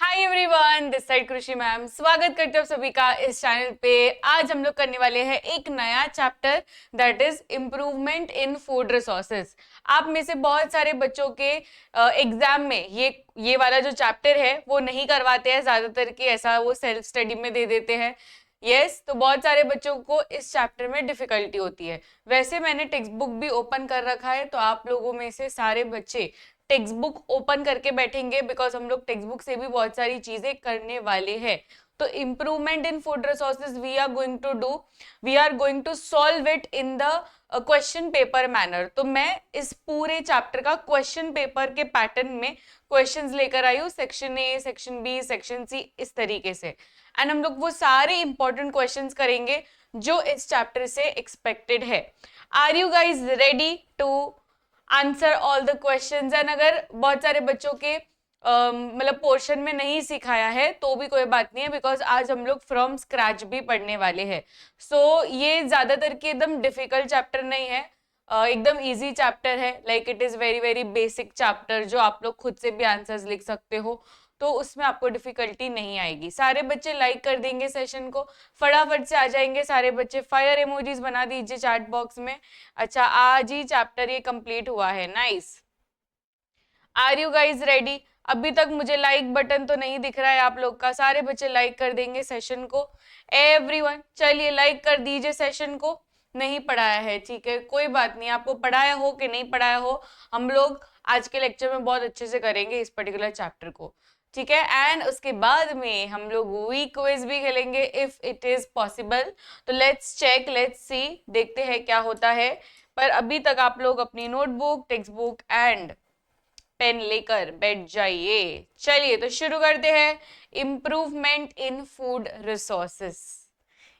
Hi everyone, this side कृषि ma'am स्वागत करते हो सभी का इस चैनल पे। आज हम लोग करने वाले हैं एक नया chapter, that is improvement in food resources. आप में से बहुत सारे बच्चों के एग्जाम में ये वाला जो चैप्टर है वो नहीं करवाते हैं, ज्यादातर के ऐसा वो सेल्फ स्टडी में दे देते हैं। तो बहुत सारे बच्चों को इस चैप्टर में डिफिकल्टी होती है। वैसे मैंने टेक्स्ट बुक भी ओपन कर रखा है, तो आप लोगों में से सारे बच्चे टेक्स्ट बुक ओपन करके बैठेंगे, बिकॉज हम लोग टेक्स्ट बुक से भी बहुत सारी चीजें करने वाले हैं। तो improvement in food resources we are going to solve it in the question paper manner. तो मैं इस पूरे चैप्टर का क्वेश्चन पेपर के पैटर्न में क्वेश्चंस लेकर आई हूँ, section A, section B, section C, इस तरीके से। एंड हम लोग वो सारे इंपॉर्टेंट क्वेश्चंस करेंगे जो इस चैप्टर से एक्सपेक्टेड है। Are you guys ready to answer all the questions? And अगर बहुत सारे बच्चों के मतलब पोर्शन में नहीं सिखाया है तो भी कोई बात नहीं है, बिकॉज आज हम लोग फ्रॉम स्क्रैच भी पढ़ने वाले हैं। ये ज्यादातर के एकदम डिफिकल्ट चैप्टर नहीं है, एकदम इजी चैप्टर है। Like it is very very basic chapter, जो आप लोग खुद से भी आंसर्स लिख सकते हो, तो उसमें आपको डिफिकल्टी नहीं आएगी। सारे बच्चे लाइक कर देंगे सेशन को, फटाफट से आ जाएंगे सारे बच्चे। फायर इमोजीज बना दीजिए चैट बॉक्स में। अच्छा, आज ही चैप्टर ये कंप्लीट हुआ है, nice. Are you guys ready? अभी तक मुझे लाइक बटन तो नहीं दिख रहा है आप लोग का। सारे बच्चे लाइक कर देंगे सेशन को, एवरीवन। चलिए लाइक कर दीजिए सेशन को। नहीं पढ़ाया है, ठीक है, कोई बात नहीं। आपको पढ़ाया हो कि नहीं पढ़ाया हो, हम लोग आज के लेक्चर में बहुत अच्छे से करेंगे इस पर्टिकुलर चैप्टर को, ठीक है। एंड उसके बाद में हम लोग वीक क्विज भी खेलेंगे इफ इट इज पॉसिबल। तो लेट्स चेक, लेट्स सी, देखते हैं क्या होता है। पर अभी तक आप लोग अपनी notebook, textbook and pen लेकर बैठ जाइए। चलिए तो शुरू करते हैं। Improvement in food resources,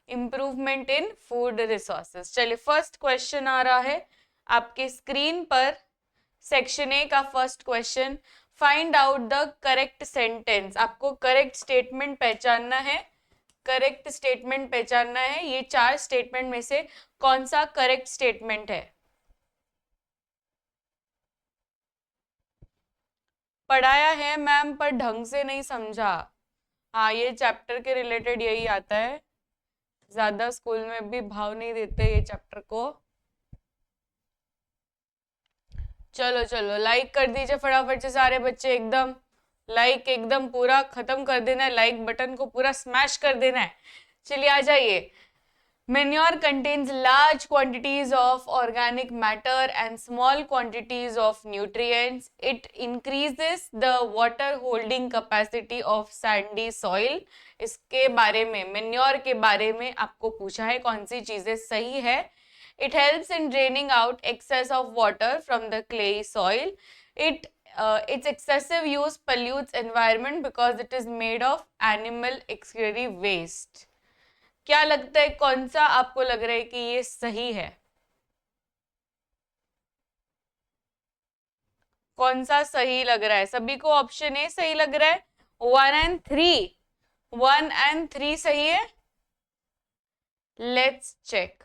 improvement in food resources. चलिए फर्स्ट क्वेश्चन आ रहा है आपके स्क्रीन पर, सेक्शन ए का first question. Find out the correct sentence. आपको करेक्ट स्टेटमेंट पहचानना है, करेक्ट स्टेटमेंट पहचानना है। ये चार स्टेटमेंट में से कौन सा करेक्ट स्टेटमेंट है? पढ़ाया है मैम, पर ढंग से नहीं समझा। हाँ, ये चैप्टर के रिलेटेड यही आता है, ज्यादा स्कूल में भी भाव नहीं देते ये चैप्टर को। चलो चलो लाइक कर दीजिए फटाफट से सारे बच्चे, एकदम लाइक एकदम पूरा खत्म कर देना है, लाइक बटन को पूरा स्मैश कर देना है। चलिए आ जाइए। Manure contains large quantities of organic matter and small quantities of nutrients. It increases the water holding capacity of sandy soil. इसके बारे में, manure के बारे में आपको पूछा है, कौन सी चीजें सही है? It helps in draining out excess of water from the clayey soil. Its excessive use pollutes environment because it is made of animal excretory waste. क्या लगता है, कौन सा आपको लग रहा है कि ये सही है? कौन सा सही लग रहा है? सभी को ऑप्शन ए सही लग रहा है। 1 and 3, 1 and 3 सही है। Let's check.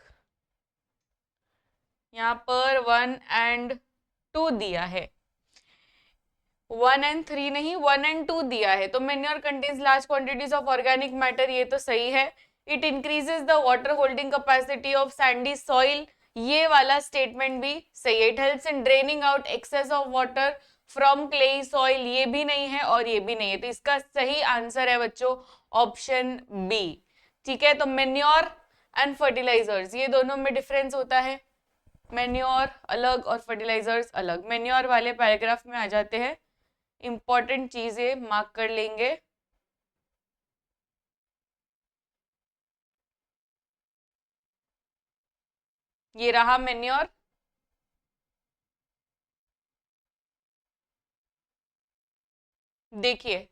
यहाँ पर 1 and 2 दिया है, 1 and 3 नहीं, 1 and 2 दिया है। तो manure contains large quantities of organic matter, ये तो सही है। It increases the water holding capacity of sandy soil, ये वाला स्टेटमेंट भी सही है। It helps in draining out excess of water from clayey soil, ये भी नहीं है और ये भी नहीं है। तो इसका सही आंसर है बच्चों ऑप्शन बी, ठीक है। तो मैन्योर एंड फर्टिलाइजर्स, ये दोनों में डिफरेंस होता है। मैन्योर अलग और फर्टिलाइजर्स अलग। मैन्योर वाले पैराग्राफ में आ जाते हैं, इंपॉर्टेंट चीजें मार्क कर लेंगे। ये रहा मैन्योर। देखिए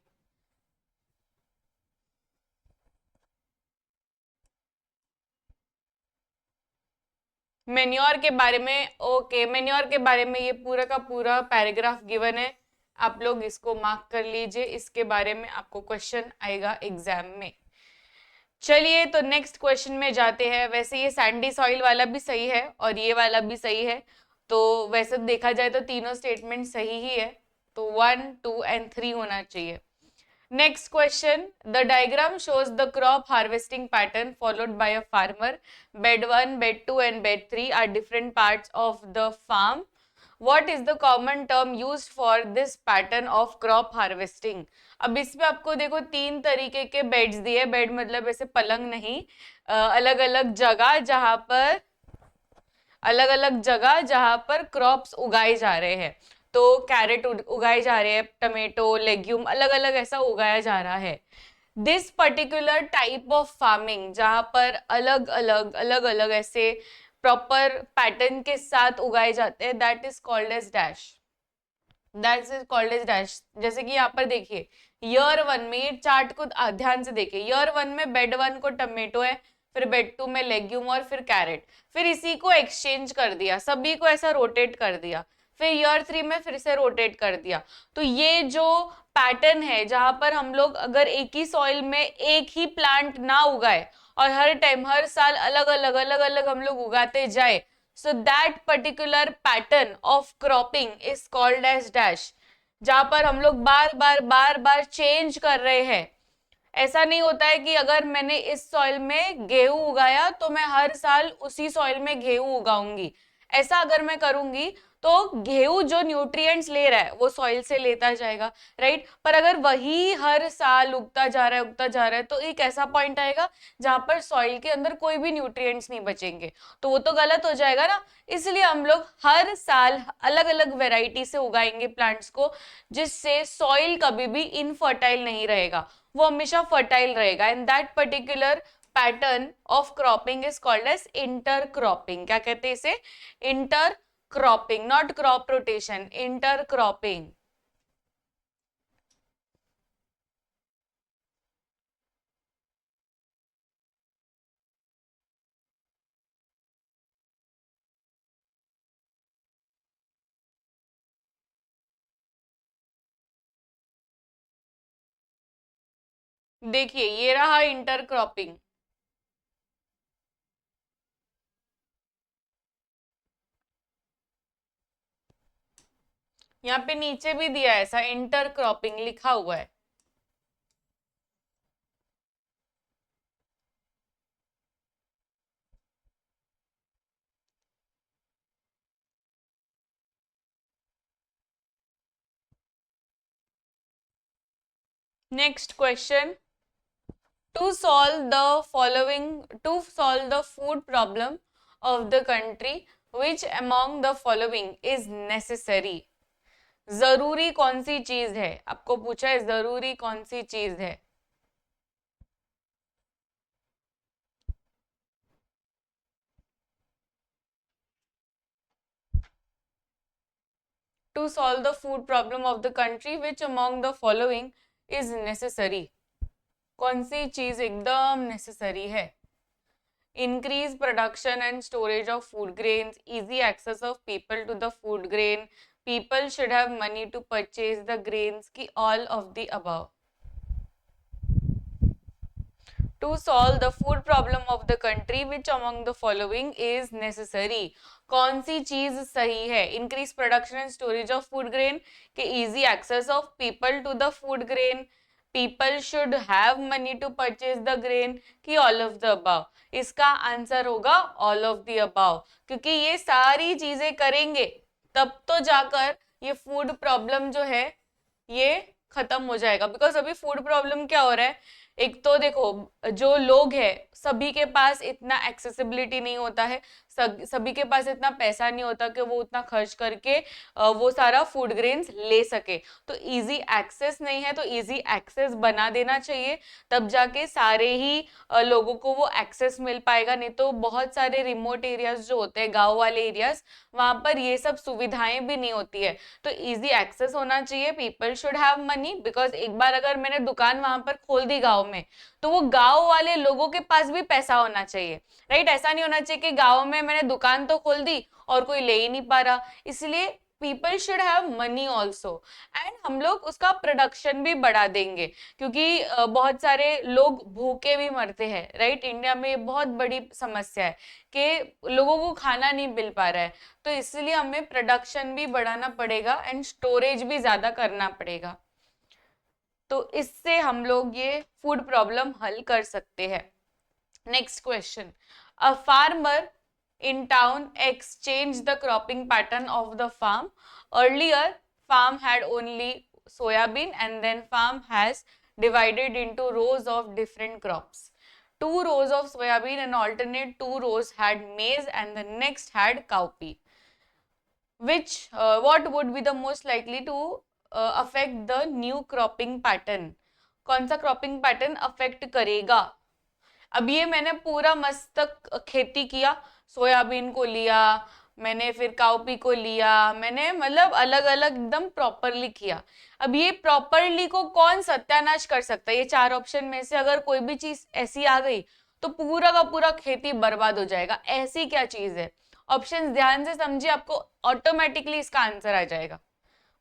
मैन्योर के बारे में, ओके, मैन्योर के बारे में ये पूरा का पूरा पैराग्राफ गिवन है, आप लोग इसको मार्क कर लीजिए। इसके बारे में आपको क्वेश्चन आएगा एग्जाम में। चलिए तो नेक्स्ट क्वेश्चन में जाते हैं। वैसे ये सैंडी सॉइल वाला भी सही है और ये वाला भी सही है, तो वैसे देखा जाए तो तीनों स्टेटमेंट सही ही है। तो 1, 2 and 3 होना चाहिए। Next question. The diagram shows the crop harvesting pattern followed by a farmer. Bed 1, bed 2 and bed 3 are different parts of the farm. What is the common term used for this pattern of crop harvesting? अब इसमें आपको देखो तीन तरीके के beds दिए. Bed मतलब ऐसे पलंग नहीं, अलग अलग जगह जहां पर क्रॉप्स उगाए जा रहे हैं. तो कैरेट उगाए जा रहे हैं, टमेटो, लेग्यूम अलग अलग ऐसा उगाया जा रहा है. This particular type of farming जहां पर अलग अलग ऐसे प्रॉपर पैटर्न के साथ उगाए जाते हैं, that is called as dash. That is called as dash. जैसे कि यहाँ पर देखिए ईयर 1 में, चार्ट को ध्यान से देखिए, ईयर 1 में बेड 1 को टमेटो है, फिर बेड 2 में लेग्यूम और फिर कैरेट. फिर इसी को एक्सचेंज कर दिया, सभी को ऐसा रोटेट कर दिया. फिर ईयर 3 में फिर से रोटेट कर दिया. तो ये जो पैटर्न है जहां पर हम लोग अगर एक ही सॉइल में एक ही प्लांट ना उगाए और हर टाइम हर साल अलग अलग हम लोग उगाते जाए, so that particular pattern of cropping is called as dash. जहां पर हम लोग बार बार चेंज कर रहे हैं. ऐसा नहीं होता है कि अगर मैंने इस सॉइल में गेहूं उगाया तो मैं हर साल उसी सॉइल में गेहूं उगाऊंगी. ऐसा अगर मैं करूंगी तो गेहूं जो न्यूट्रिएंट्स ले रहा है वो सॉइल से लेता जाएगा, राइट. पर अगर वही हर साल उगता जा रहा है तो एक ऐसा पॉइंट आएगा जहां पर सॉइल के अंदर कोई भी न्यूट्रिएंट्स नहीं बचेंगे, तो वो तो गलत हो जाएगा ना. इसलिए हम लोग हर साल अलग अलग वेराइटी से उगाएंगे प्लांट्स को, जिससे सॉइल कभी भी इनफर्टाइल नहीं रहेगा, वो हमेशा फर्टाइल रहेगा. And that particular pattern of cropping is called as intercropping. क्या कहते हैं इसे? Intercropping, not crop rotation, intercropping. देखिए ये रहा इंटर क्रॉपिंग. यहाँ पे नीचे भी दिया है ऐसा, इंटर क्रॉपिंग लिखा हुआ है. Next question. To solve the food problem of the country, which among the following is necessary? जरूरी कौन सी चीज है, आपको पूछा है जरूरी कौन सी चीज है. To solve the food problem of the country, which among the following is necessary? कौन सी चीज एकदम नेसेसरी है? Increase production and storage of food grains, easy access of people to the food grain, people should have money to purchase the grains, ki all of the above. To solve the food problem of the country, which among the following is necessary? कौन सी चीज सही है? Increase production and storage of food grain, कि easy access of people to the food grain, people should have money to purchase the grain, कि all of the above. इसका answer होगा all of the above, क्योंकि ये सारी चीजें करेंगे तब तो जाकर ये फूड प्रॉब्लम जो है ये खत्म हो जाएगा. बिकॉज अभी फूड प्रॉब्लम क्या हो रहा है, एक तो देखो जो लोग हैं सभी के पास इतना एक्सेसिबिलिटी नहीं होता है, सभी के पास इतना पैसा नहीं होता कि वो उतना खर्च करके वो सारा फूड ग्रेन्स ले सके. तो इजी एक्सेस नहीं है, तो इजी एक्सेस बना देना चाहिए, तब जाके सारे ही लोगों को वो एक्सेस मिल पाएगा. नहीं तो बहुत सारे रिमोट एरियाज जो होते हैं, गांव वाले एरियाज, वहां पर ये सब सुविधाएं भी नहीं होती है. तो इजी एक्सेस होना चाहिए. People should have money, because एक बार अगर मैंने दुकान वहां पर खोल दी गाँव में, तो वो गांव वाले लोगों के पास भी पैसा होना चाहिए, राइट. ऐसा नहीं होना चाहिए कि गांव में मैंने दुकान तो खोल दी और कोई ले ही नहीं पा रहा. इसलिए people should have money also. And हम लोग उसका प्रोडक्शन भी बढ़ा देंगे, क्योंकि बहुत सारे लोग भूखे भी मरते हैं, राइट. इंडिया में ये बहुत बड़ी समस्या है कि लोगों को खाना नहीं मिल पा रहा है. तो इसलिए हमें प्रोडक्शन भी बढ़ाना पड़ेगा एंड स्टोरेज भी ज्यादा करना पड़ेगा. तो इससे हम लोग ये फूड प्रॉब्लम हल कर सकते हैं। Next question, a farmer in town exchange the cropping pattern of the farm. Earlier farm had only soybean and then farm has divided into rows of different crops. Two rows of soybean and alternate two rows had maize and the next had cowpea. Which what would be the most likely to affect the new cropping pattern? कौन सा cropping pattern affect करेगा? अब ये मैंने पूरा मस्त खेती किया, सोयाबीन को लिया मैंने, फिर काउपी को लिया मैंने, मतलब अलग अलग एकदम प्रॉपरली किया। अब ये प्रॉपरली को कौन सत्यानाश कर सकता है? ये चार ऑप्शन में से अगर कोई भी चीज ऐसी आ गई तो पूरा का पूरा खेती बर्बाद हो जाएगा। ऐसी क्या चीज है? ऑप्शन ध्यान से समझिए, आपको ऑटोमेटिकली इसका आंसर आ जाएगा।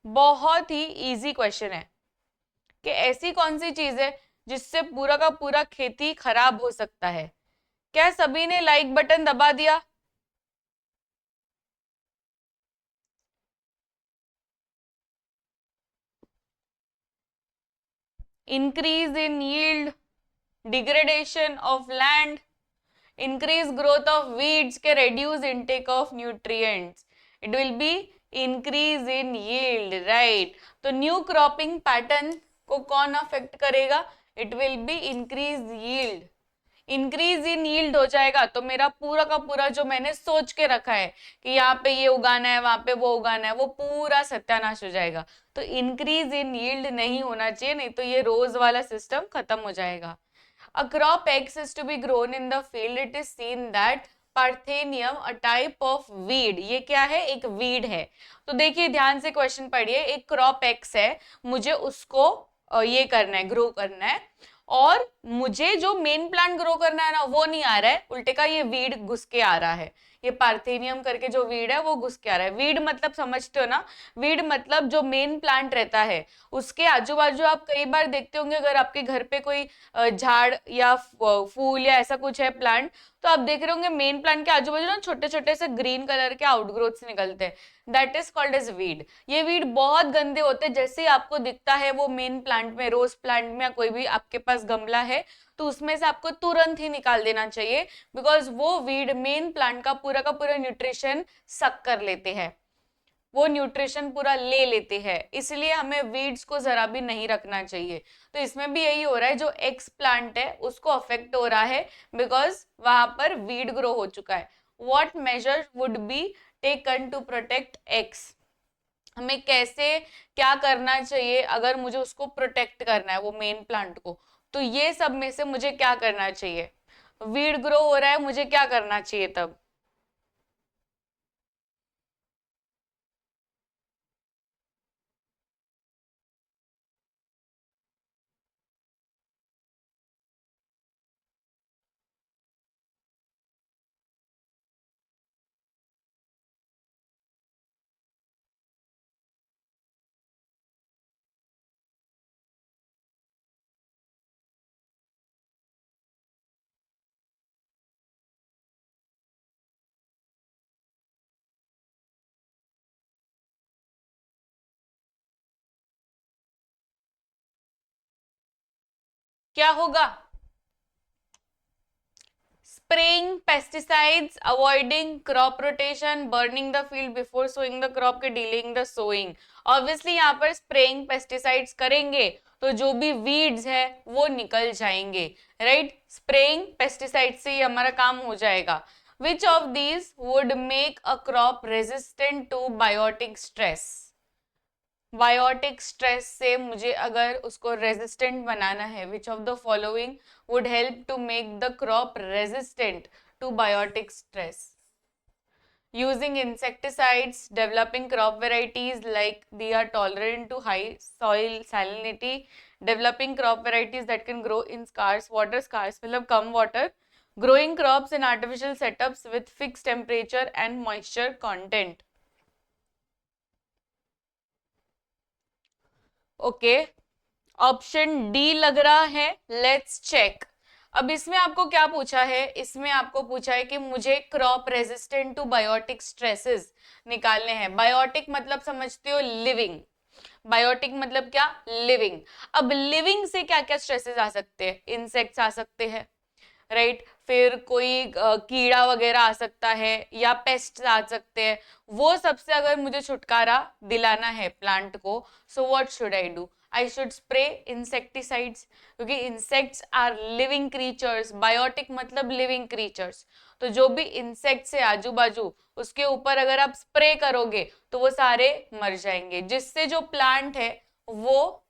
बहुत ही इजी क्वेश्चन है कि ऐसी कौन सी चीज है जिससे पूरा का पूरा खेती खराब हो सकता है। क्या सभी ने लाइक बटन दबा दिया? Increase in yield, degradation of land, increase growth of weeds के reduce intake of nutrients. It will be increase in yield, right. तो न्यू क्रॉपिंग पैटर्न को कौन अफेक्ट करेगा? It will be increase yield. Increase in yield हो जाएगा तो मेरा पूरा का पूरा जो मैंने सोच के रखा है कि यहाँ पे ये उगाना है वहां पे वो उगाना है, वो पूरा सत्यानाश हो जाएगा। तो इंक्रीज इन यील्ड नहीं होना चाहिए, नहीं तो ये रोज वाला सिस्टम खत्म हो जाएगा। A crop X is to be grown in the field. It is seen that parthenium a type of weed, ये क्या है? एक वीड है। तो देखिए ध्यान से क्वेश्चन पढ़िए, एक क्रॉप एक्स है, मुझे उसको ये करना है, ग्रो करना है, और मुझे जो मेन प्लांट ग्रो करना है ना वो नहीं आ रहा है, उल्टे का ये वीड घुस के आ रहा है। ये पार्थेनियम करके जो वीड है वो घुस के आ रहा है। वीड मतलब समझते हो ना? वीड मतलब जो मेन प्लांट रहता है उसके आजू बाजू आप कई बार देखते होंगे, अगर आपके घर पे कोई झाड़ या फूल या ऐसा कुछ है प्लांट, तो आप देख रहे होंगे मेन प्लांट के आजू बाजू ना छोटे छोटे से ग्रीन कलर के आउटग्रोथ्स निकलते हैं, that is called as weed. ये वीड बहुत गंदे होते हैं, जैसे ही आपको दिखता है वो मेन प्लांट में, रोज प्लांट में या कोई भी आपके पास गमला है तो उसमें से आपको तुरंत ही निकाल देना चाहिए, बिकॉज वो वीड मेन प्लांट का पूरा न्यूट्रिशन सक कर लेते हैं, वो न्यूट्रिशन पूरा ले लेते हैं, इसलिए हमें वीड्स को जरा भी नहीं रखना चाहिए। तो इसमें भी यही हो रहा है, जो एक्स प्लांट है उसको अफेक्ट हो रहा है बिकॉज वहां पर वीड ग्रो हो चुका है। What measure would be taken to protect X? हमें कैसे क्या करना चाहिए अगर मुझे उसको प्रोटेक्ट करना है वो मेन प्लांट को? तो ये सब में से मुझे क्या करना चाहिए? वीड ग्रो हो रहा है, मुझे क्या करना चाहिए तब? क्या होगा? Spraying pesticides, avoiding crop rotation, burning the field before sowing the crop के डीलिंग द सोइंग। ऑब्वियसली यहाँ पर स्प्रेइंग पेस्टिसाइड्स करेंगे तो जो भी वीड्स है वो निकल जाएंगे, राइट। स्प्रेइंग पेस्टिसाइड से ही हमारा काम हो जाएगा। Which of these would make a crop resistant to biotic stress? Biotic stress से मुझे अगर उसको रेजिस्टेंट बनाना है, which of the following would help to make the crop resistant to biotic stress? Using insecticides, developing crop varieties like they are tolerant to high soil salinity, developing crop varieties that can grow in scarce water, scarce मतलब कम water, growing crops in artificial setups with fixed temperature and moisture content. Okay, option D लग रहा है, let's check. अब इसमें आपको क्या पूछा है? इसमें आपको पूछा है कि मुझे crop resistant to biotic stresses निकालने हैं। बायोटिक मतलब समझते हो? लिविंग। बायोटिक मतलब क्या, लिविंग। अब लिविंग से क्या क्या स्ट्रेसेस आ सकते हैं, इंसेक्ट्स आ सकते हैं, राइट, फिर कोई कीड़ा वगैरह आ सकता है या पेस्ट आ सकते हैं। वो सबसे अगर मुझे छुटकारा दिलाना है प्लांट को, so what should I do, I should spray insecticides, क्योंकि insects are living creatures, biotic मतलब लिविंग क्रीचर्स। तो जो भी इंसेक्ट्स है आजू बाजू, उसके ऊपर अगर आप स्प्रे करोगे तो वो सारे मर जाएंगे, जिससे जो प्लांट है वो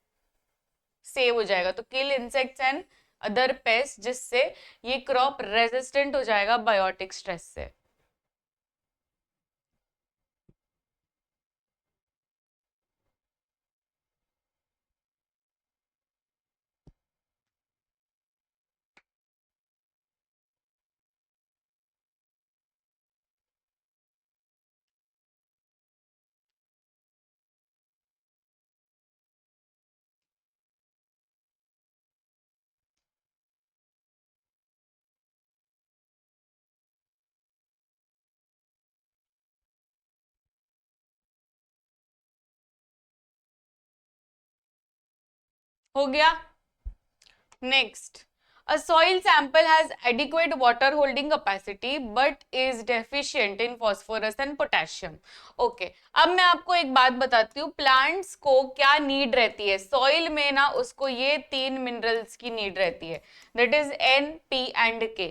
सेव हो जाएगा। तो किल इंसेक्ट्स एंड अदर पेस्ट, जिससे ये क्रॉप रेजिस्टेंट हो जाएगा बायोटिक स्ट्रेस से। हो गया। Next, a soil sample has adequate water holding capacity but is deficient in phosphorus and potassium. Okay, अब मैं आपको एक बात बताती हूँ, प्लांट्स को क्या नीड रहती है सॉइल में ना, उसको ये 3 मिनरल्स की नीड रहती है, that is N, P and K।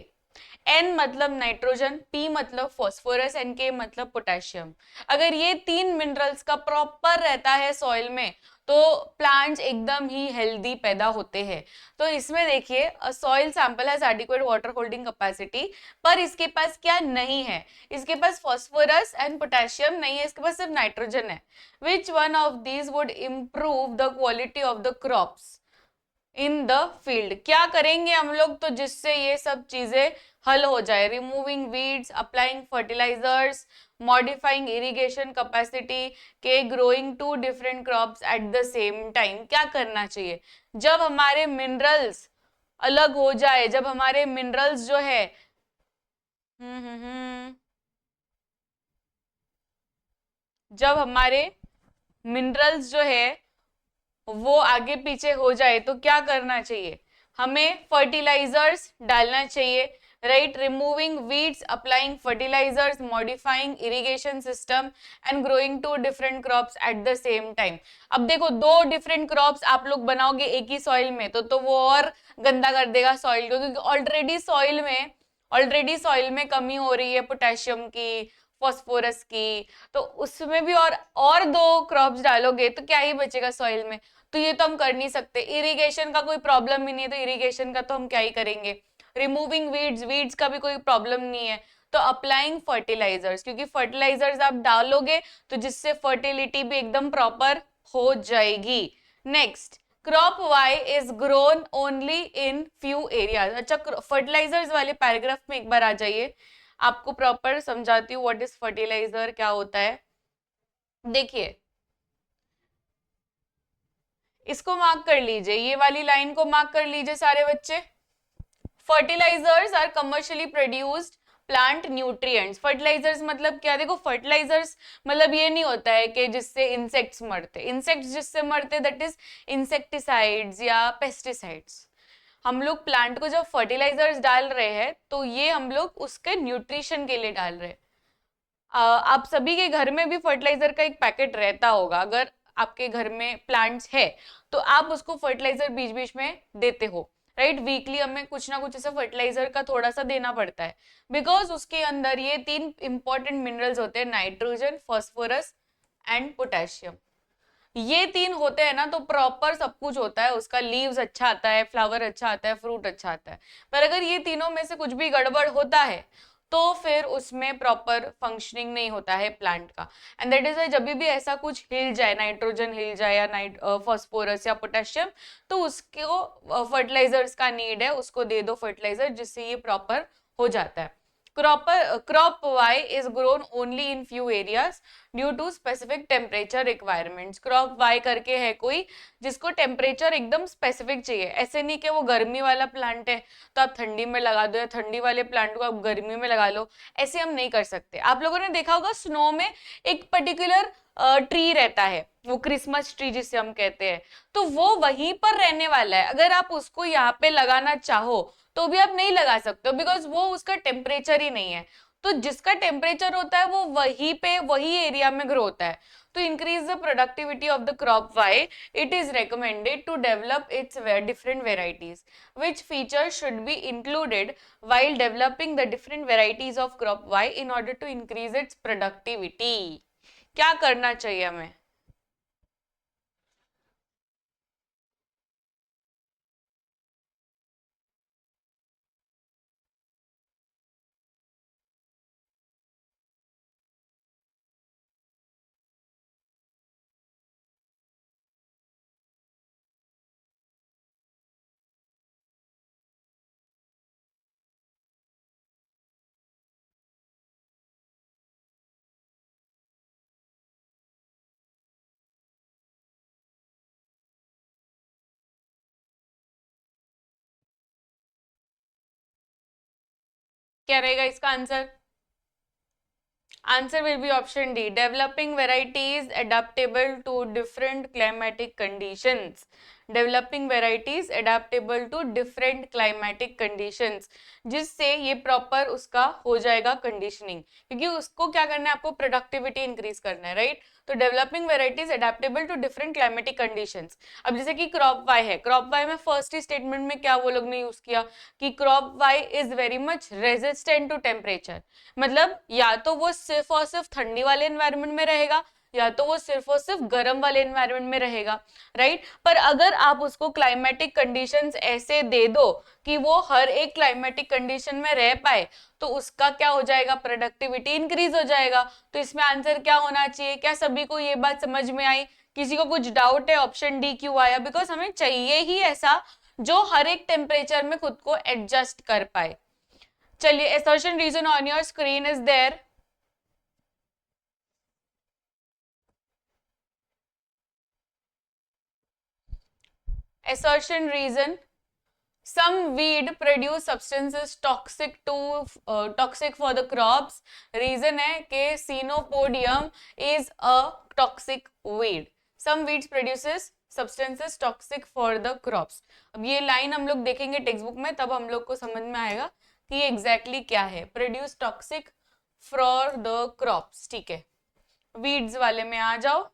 N मतलब नाइट्रोजन, P मतलब फॉस्फोरस एंड K मतलब पोटेशियम। अगर ये 3 मिनरल्स का प्रॉपर रहता है सॉइल में तो प्लांट्स एकदम ही हेल्दी पैदा होते हैं। तो इसमें देखिए, soil sample has adequate water holding capacity, पर इसके पास क्या नहीं है, इसके पास फॉस्फोरस एंड पोटेशियम नहीं है, इसके पास सिर्फ नाइट्रोजन है। Which one of these would improve the quality of the crops in the field? क्या करेंगे हम लोग तो जिससे ये सब चीजें हल हो जाए, removing weeds, applying fertilisers, modifying irrigation capacity के, growing two different crops at the same time. क्या करना चाहिए जब हमारे मिनरल्स अलग हो जाए, जब हमारे मिनरल्स जो है जब हमारे मिनरल्स जो है वो आगे पीछे हो जाए तो क्या करना चाहिए, हमें फर्टिलाइजर्स डालना चाहिए, right, removing weeds, applying fertilisers, modifying irrigation system and growing two different crops at the same time. अब देखो, दो डिफरेंट क्रॉप्स आप लोग बनाओगे एक ही सॉइल में तो वो और गंदा कर देगा सॉइल को, क्योंकि ऑलरेडी सॉइल में कमी हो रही है पोटेशियम की, फॉस्फोरस की, तो उसमें भी और दो क्रॉप्स डालोगे तो क्या ही बचेगा सॉइल में। तो ये तो हम कर नहीं सकते। इरिगेशन का कोई प्रॉब्लम ही नहीं है तो इरिगेशन का तो हम क्या ही करेंगे। रिमूविंग वीड्स का भी कोई प्रॉब्लम नहीं है, तो अप्लाइंग फर्टिलाइजर्स, क्योंकि फर्टिलाइजर्स आप डालोगे तो जिससे फर्टिलिटी भी एकदम प्रॉपर हो जाएगी। Next, crop Y is grown only in few areas. अच्छा, फर्टिलाइजर्स वाले पैराग्राफ में एक बार आ जाइए, आपको प्रॉपर समझाती हूँ व्हाट इज फर्टिलाइजर, क्या होता है। देखिए, इसको मार्क कर लीजिए, ये वाली लाइन को मार्क कर लीजिए सारे बच्चे। Fertilisers are commercially produced plant nutrients. Fertilisers मतलब क्या, देखो फर्टिलाइजर्स मतलब ये नहीं होता है कि जिससे इंसेक्ट्स मरते, इंसेक्ट्स जिससे मरते दैट इज इंसेक्टिसाइड्स या पेस्टिसाइड्स। हम लोग प्लांट को जब फर्टिलाइजर्स डाल रहे हैं तो ये हम लोग उसके न्यूट्रिशन के लिए डाल रहे हैं। आप सभी के घर में भी फर्टिलाइजर का एक पैकेट रहता होगा, अगर आपके घर में प्लांट्स है तो आप उसको फर्टिलाइजर बीच बीच में देते हो, राइट, वीकली हमें कुछ ना कुछ ऐसा फर्टिलाइजर का थोड़ा सा देना पड़ता है, बिकॉज उसके अंदर ये 3 इंपॉर्टेंट मिनरल्स होते हैं, नाइट्रोजन, फॉस्फोरस एंड पोटेशियम। ये 3 होते हैं ना तो प्रॉपर सब कुछ होता है, उसका लीव्स अच्छा आता है, फ्लावर अच्छा आता है, फ्रूट अच्छा आता है। पर अगर ये तीनों में से कुछ भी गड़बड़ होता है तो फिर उसमें प्रॉपर फंक्शनिंग नहीं होता है प्लांट का। एंड दैट इज वाई जब भी ऐसा कुछ हिल जाए, नाइट्रोजन हिल जाए या फॉस्फोरस या पोटेशियम, तो उसको फर्टिलाइजर्स का नीड है, उसको दे दो फर्टिलाइजर जिससे ये प्रॉपर हो जाता है। Crop Y is grown only in few areas due to specific temperature requirements. Crop Y करके है कोई जिसको टेम्परेचर एकदम स्पेसिफिक चाहिए, ऐसे नहीं कि वो गर्मी वाला प्लांट है तो आप ठंडी में लगा दो या ठंडी वाले प्लांट को आप गर्मी में लगा लो, ऐसे हम नहीं कर सकते। आप लोगों ने देखा होगा स्नो में एक पर्टिकुलर ट्री रहता है, वो क्रिसमस ट्री जिसे हम कहते हैं, तो वो वहीं पर रहने वाला है। अगर आप उसको यहाँ पे लगाना चाहो तो भी आप नहीं लगा सकते हो, बिकॉज वो उसका टेम्परेचर ही नहीं है। तो जिसका टेम्परेचर होता है वो वहीं पे वही एरिया में ग्रो होता है। To increase the productivity of the crop Y, it is recommended to develop its different varieties. Which features should be included while developing the different varieties of crop Y in order to increase its productivity? क्या करना चाहिए हमें? क्या रहेगा इसका answer? Answer will be option D. Developing varieties adaptable to different climatic conditions. Developing varieties adaptable to different climatic conditions. जिससे ये proper उसका हो जाएगा कंडीशनिंग, क्योंकि उसको क्या करना है, आपको प्रोडक्टिविटी इंक्रीज करना है, राइट? तो developing varieties adaptable to different climatic conditions. अब जैसे कि क्रॉप वाई है, क्रॉप वाई में फर्स्ट ही स्टेटमेंट में क्या वो लोग ने यूज किया कि crop Y is very much resistant to temperature. मतलब या तो वो सिर्फ और सिर्फ ठंडी वाले एनवायरनमेंट में रहेगा, या तो वो सिर्फ और सिर्फ गर्म वाले एनवायरनमेंट में रहेगा, राइट? पर अगर आप उसको क्लाइमेटिक कंडीशंस ऐसे दे दो कि वो हर एक क्लाइमेटिक कंडीशन में रह पाए, तो उसका क्या हो जाएगा, प्रोडक्टिविटी इंक्रीज हो जाएगा। तो इसमें आंसर क्या होना चाहिए? क्या सभी को ये बात समझ में आई? किसी को कुछ डाउट है ऑप्शन डी क्यों आया? बिकॉज हमें चाहिए ही ऐसा जो हर एक टेम्परेचर में खुद को एडजस्ट कर पाए। चलिए, assertion reason on your screen is there. Assertion reason: some weed produce substances toxic for the crops. Reason है कि Chenopodium is a toxic weed. Some weeds produces substances toxic for the crops. अब ये line हम लोग देखेंगे text book में, तब हम लोग को समझ में आएगा कि ये एग्जैक्टली क्या है। Produce toxic for the crops, ठीक है। वीड्स वाले में आ जाओ।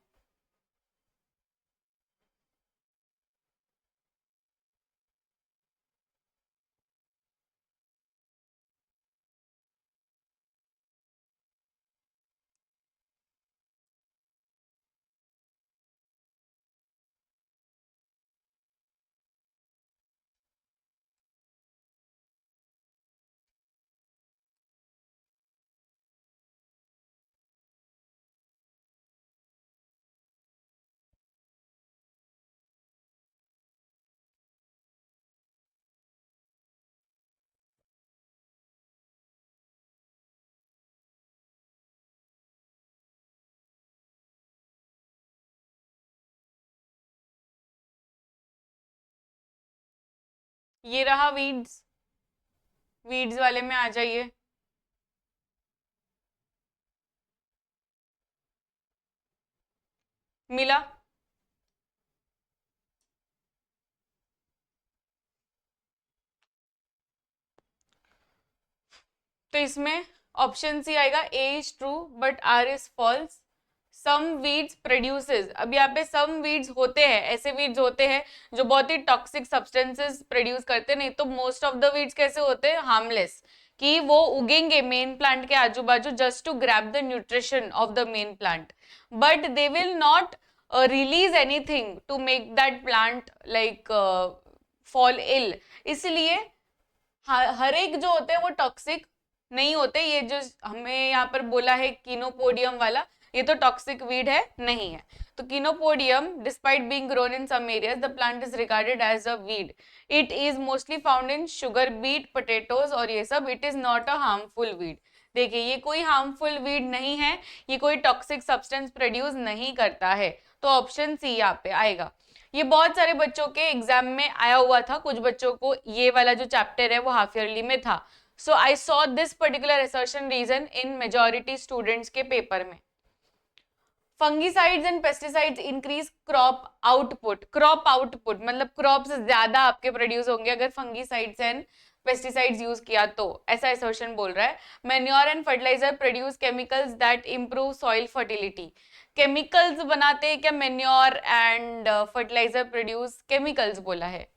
ये रहा वीड्स, वीड्स वाले में आ जाइए। मिला? तो इसमें ऑप्शन सी आएगा, A is true but R is false. Some weeds produces, अब यहाँ पे सम वीड्स होते हैं, ऐसे वीड्स होते हैं जो बहुत ही टॉक्सिक सब्सटेंसेस प्रोड्यूस करते, नहीं तो मोस्ट ऑफ द वीड्स कैसे होते हैं, हार्मलेस, कि वो उगेंगे मेन प्लांट के आजू बाजू just to grab the nutrition of the main plant, but they will not release anything to make that plant like fall ill. इसलिए हर एक जो होते हैं वो टॉक्सिक नहीं होते। ये जो हमें यहाँ पर बोला है कीनोपोडियम वाला, ये तो टॉक्सिक वीड है नहीं है। तो chenopodium despite being grown in some areas the plant is regarded as a weed. It is mostly found in sugar beet, potatoes और ये सब। It is not a harmful weed. देखिए, ये कोई हार्मफुल वीड नहीं है, ये कोई टॉक्सिक सब्सटेंस प्रोड्यूस नहीं करता है। तो ऑप्शन सी यहाँ पे आएगा। ये बहुत सारे बच्चों के एग्जाम में आया हुआ था, कुछ बच्चों को ये वाला जो चैप्टर है वो हाफ ईयरली में था। So I saw this particular assertion reason in majority students के पेपर में। Fungicides and pesticides increase crop output. Crop output मतलब क्रॉप से ज्यादा आपके प्रोड्यूस होंगे अगर फंगीसाइड्स एंड पेस्टिसाइड्स यूज किया तो, ऐसा असर्शन बोल रहा है। Manure and fertiliser produce chemicals that improve soil fertility. Chemicals बनाते हैं क्या manure and fertiliser produce chemicals बोला है।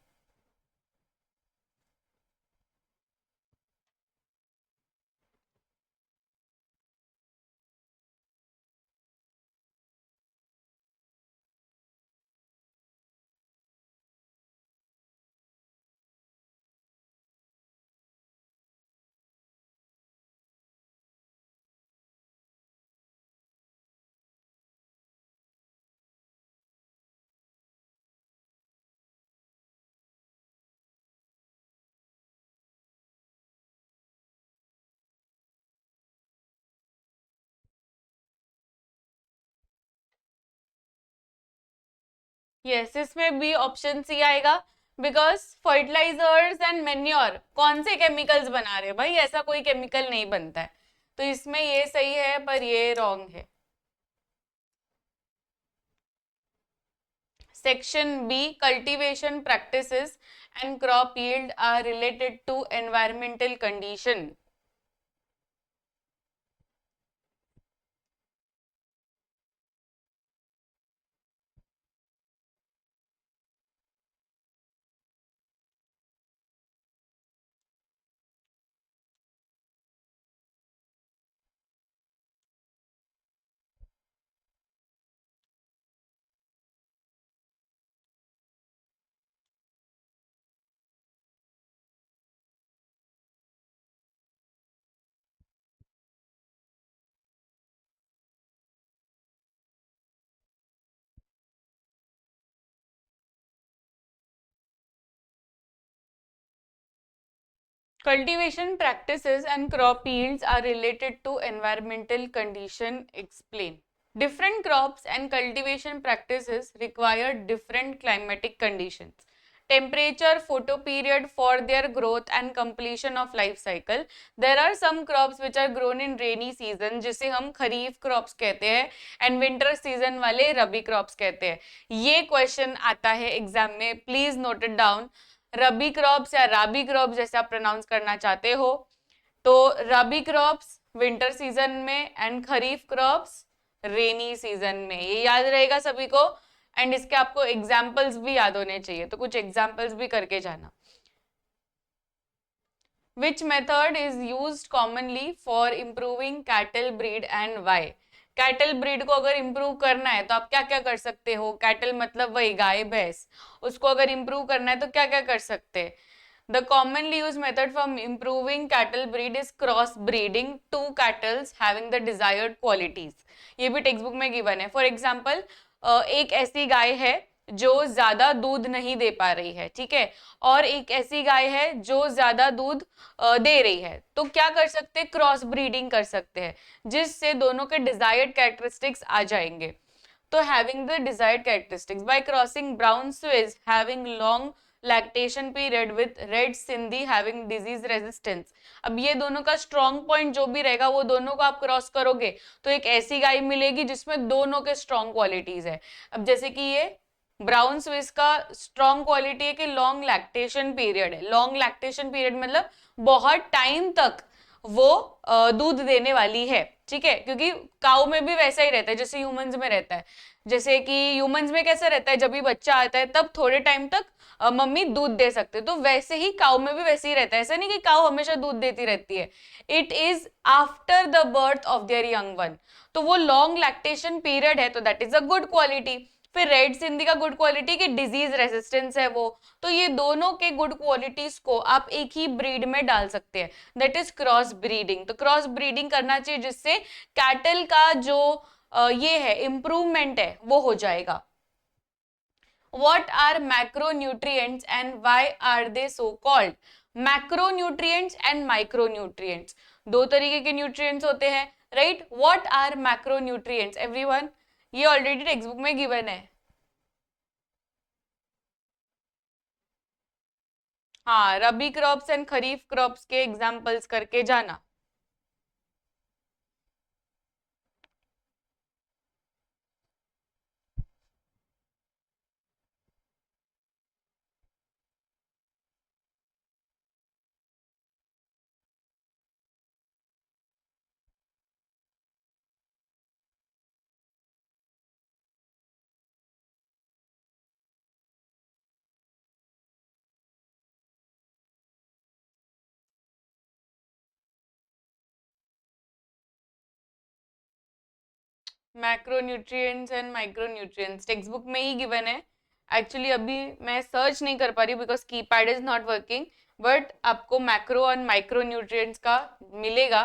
यस, इसमें भी ऑप्शन सी आएगा, बिकॉज फर्टिलाइजर्स एंड मेन्योर कौन से केमिकल्स बना रहे हैं भाई, ऐसा कोई केमिकल नहीं बनता है। तो इसमें ये सही है पर ये रॉन्ग है। Section B, cultivation practices and crop yield are related to environmental condition. Cultivation practices and crop yields are related to environmental condition. Explain. Different crops and cultivation practices require different climatic conditions, temperature, photo period for their growth and completion of life cycle. There are some crops which are grown in rainy season जिसे हम खरीफ crops कहते हैं, and winter season वाले रबी crops कहते हैं। ये question आता है एग्जाम में, please note it down. Rabi crops या राबी क्रॉप्स जैसे आप प्रोनाउंस करना चाहते हो, तो रबी क्रॉप्स विंटर सीजन में and kharif crops rainy season में, ये याद रहेगा सभी को। एंड इसके आपको एग्जाम्पल्स भी याद होने चाहिए, तो कुछ एग्जाम्पल्स भी करके जाना। Which method is used commonly for improving cattle breed and why? Cattle breed को अगर इंप्रूव करना है तो आप क्या क्या कर सकते हो। कैटल मतलब वही गाय भैंस, उसको अगर इंप्रूव करना है तो क्या क्या कर सकते हैं। The commonly used method for improving cattle breed is cross breeding two cattles having the desired qualities. ये भी टेक्स्ट बुक में गिवन है। फॉर एग्जाम्पल, एक ऐसी गाय है जो ज्यादा दूध नहीं दे पा रही है, ठीक है, और एक ऐसी गाय है जो ज्यादा दूध दे रही है, तो क्या कर सकते हैं, क्रॉस ब्रीडिंग कर सकते हैं जिससे दोनों के डिजायर्ड कैरेक्टरिस्टिक्स आ जाएंगे। तो having the desired characteristics bye crossing brown Swiss having long lactation period with red Sindhi having disease resistance. अब ये दोनों का स्ट्रॉन्ग पॉइंट जो भी रहेगा वो दोनों को आप क्रॉस करोगे तो एक ऐसी गाय मिलेगी जिसमें दोनों के स्ट्रॉन्ग क्वालिटीज है। अब जैसे कि ये ब्राउन स्विस का स्ट्रॉन्ग क्वालिटी है कि लॉन्ग लैक्टेशन पीरियड है। लॉन्ग लैक्टेशन पीरियड मतलब बहुत टाइम तक वो दूध देने वाली है, ठीक है, क्योंकि काऊ में भी वैसा ही रहता है जैसे ह्यूमंस में रहता है। जैसे कि ह्यूमंस में कैसा रहता है, जब भी बच्चा आता है तब थोड़े टाइम तक मम्मी दूध दे सकते हैं, तो वैसे ही काऊ में भी वैसे ही रहता है। ऐसा नहीं कि काऊ हमेशा दूध देती रहती है, it is after the birth of their young one. तो वो लॉन्ग लैक्टेशन पीरियड है तो that is a good quality. फिर रेड सिंधी का गुड क्वालिटी की डिजीज रेजिस्टेंस है वो। तो ये दोनों के गुड क्वालिटीज को आप एक ही ब्रीड में डाल सकते हैं, दैट इज क्रॉस ब्रीडिंग। तो क्रॉस ब्रीडिंग करना चाहिए जिससे कैटल का जो ये है इम्प्रूवमेंट है वो हो जाएगा। What are macronutrients and why are they so called? Macronutrients and micronutrients दो तरीके के न्यूट्रिएंट्स होते हैं, right. What are macronutrients everyone? ये ऑलरेडी टेक्स्ट बुक में गिवन है। हाँ, रबी क्रॉप्स एंड खरीफ क्रॉप्स के एग्जाम्पल्स करके जाना। Macronutrients and micronutrients text book में ही गिवन है। एक्चुअली अभी मैं सर्च नहीं कर पा रही because keypad is not working, but आपको मैक्रो और माइक्रोन्यूट्रिएंट्स का मिलेगा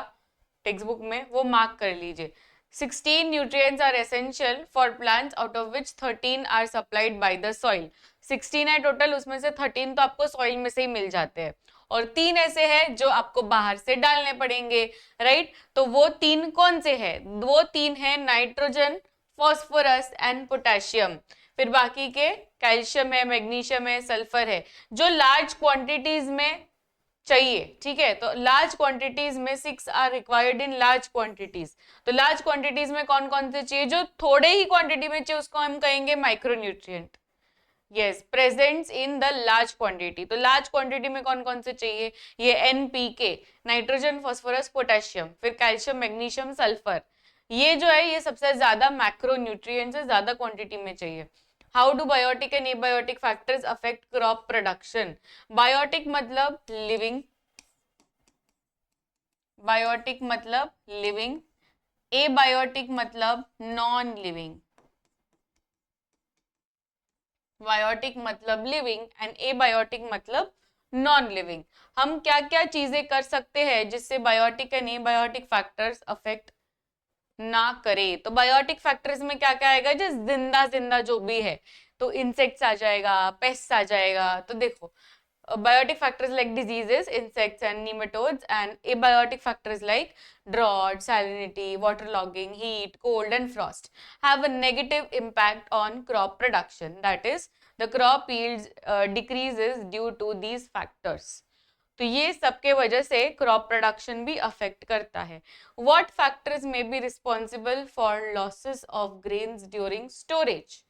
टेक्स्ट बुक में, वो मार्क कर लीजिए। 16 nutrients are essential for plants out of which 13 are supplied by the soil। 16 है टोटल, उसमें से 13 तो आपको सॉइल में से ही मिल जाते हैं और 3 ऐसे हैं जो आपको बाहर से डालने पड़ेंगे, राइट। तो वो 3 कौन से हैं? वो 3 है नाइट्रोजन, फॉस्फोरस एंड पोटेशियम। फिर बाकी के कैल्शियम है, मैग्नीशियम है, सल्फर है, जो लार्ज क्वांटिटीज में चाहिए, ठीक है। तो लार्ज क्वांटिटीज में 6 are required in large quantities. तो लार्ज क्वांटिटीज में कौन कौन से चाहिए? जो थोड़े ही क्वांटिटी में चाहिए उसको हम कहेंगे micronutrient. Yes, presents in the large quantity. तो लार्ज क्वांटिटी में कौन कौन से चाहिए? ये एनपीके, नाइट्रोजन, फास्फोरस, पोटेशियम, फिर कैल्शियम, मैग्नीशियम, सल्फर। ये जो है ये सबसे ज्यादा मैक्रोन्यूट्रिएंट्स है, ज्यादा क्वांटिटी में चाहिए। How do biotic and abiotic factors affect crop production? Biotic मतलब लिविंग, बायोटिक मतलब लिविंग, एबायोटिक मतलब नॉन लिविंग। बायोटिक मतलब लिविंग एंड एबायोटिक मतलब नॉन लिविंग। हम क्या क्या चीजें कर सकते हैं जिससे biotic and abiotic factors affect ना करे? तो बायोटिक फैक्टर्स में क्या क्या आएगा? जो जिंदा जिंदा जो भी है, तो इंसेक्ट्स आ जाएगा, पेस्ट आ जाएगा। तो देखो, biotic factors like diseases, insects and nematodes, and abiotic factors like drought, salinity, waterlogging, heat, cold and frost have a negative impact on crop production. That is, the crop yields decreases due to these factors. तो ये सबके वजह से crop production भी affect करता है। What factors may be responsible for losses of grains during storage?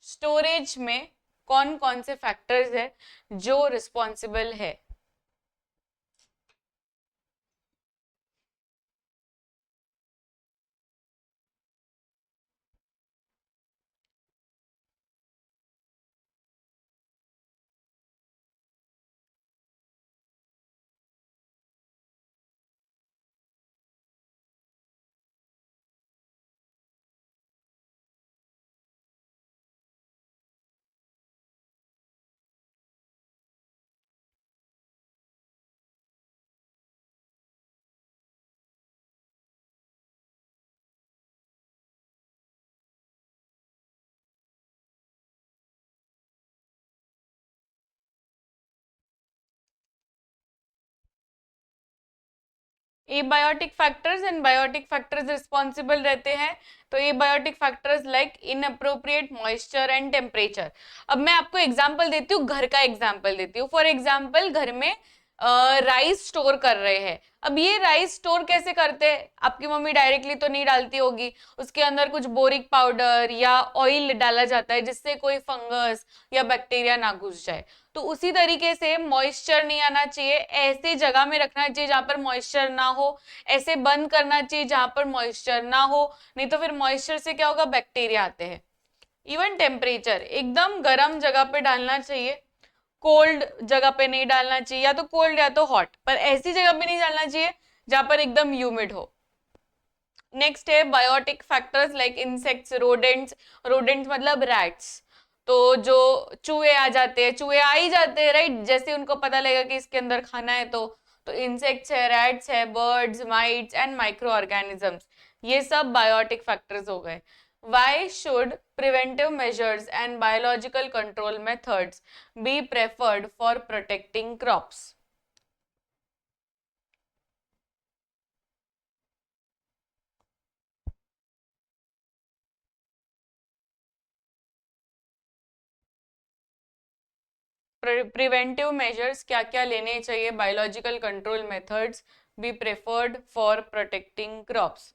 Storage में कौन कौन से फैक्टर्स है जो रिस्पॉन्सिबल है? Abiotic factors and biotic factors responsible रहते हैं। तो abiotic factors like inappropriate moisture and temperature. अब मैं आपको एग्जांपल देती हूँ, घर का एग्जांपल देती हूँ। फॉर एग्जांपल, घर में राइस स्टोर कर रहे हैं। अब ये राइस स्टोर कैसे करते हैं? आपकी मम्मी डायरेक्टली तो नहीं डालती होगी, उसके अंदर कुछ बोरिक पाउडर या ऑयल डाला जाता है जिससे कोई फंगस या बैक्टीरिया ना घुस जाए। तो उसी तरीके से मॉइस्चर नहीं आना चाहिए, ऐसी जगह में रखना चाहिए जहां पर मॉइस्चर ना हो, ऐसे बंद करना चाहिए जहां पर मॉइस्चर ना हो, नहीं तो फिर मॉइस्चर से क्या होगा? बैक्टीरिया आते हैं। इवन टेम्परेचर एकदम गर्म जगह पे डालना चाहिए, कोल्ड जगह पे नहीं डालना चाहिए, या तो कोल्ड या तो हॉट, पर ऐसी जगह पे नहीं डालना चाहिए जहां पर एकदम ह्यूमिड हो। नेक्स्ट है biotic factors like insects, rodents. Rodents मतलब रैट्स। तो जो चूहे आ जाते हैं, चूहे आ ही जाते हैं, राइट, जैसे उनको पता लगेगा कि इसके अंदर खाना है तो इंसेक्ट्स है, रैट्स है, birds, mites and micro organisms, ये सब बायोटिक फैक्टर्स हो गए। Why should preventive measures and biological control methods be preferred for protecting crops? Preventive measures क्या क्या लेने चाहिए? Biological control methods be preferred for protecting crops.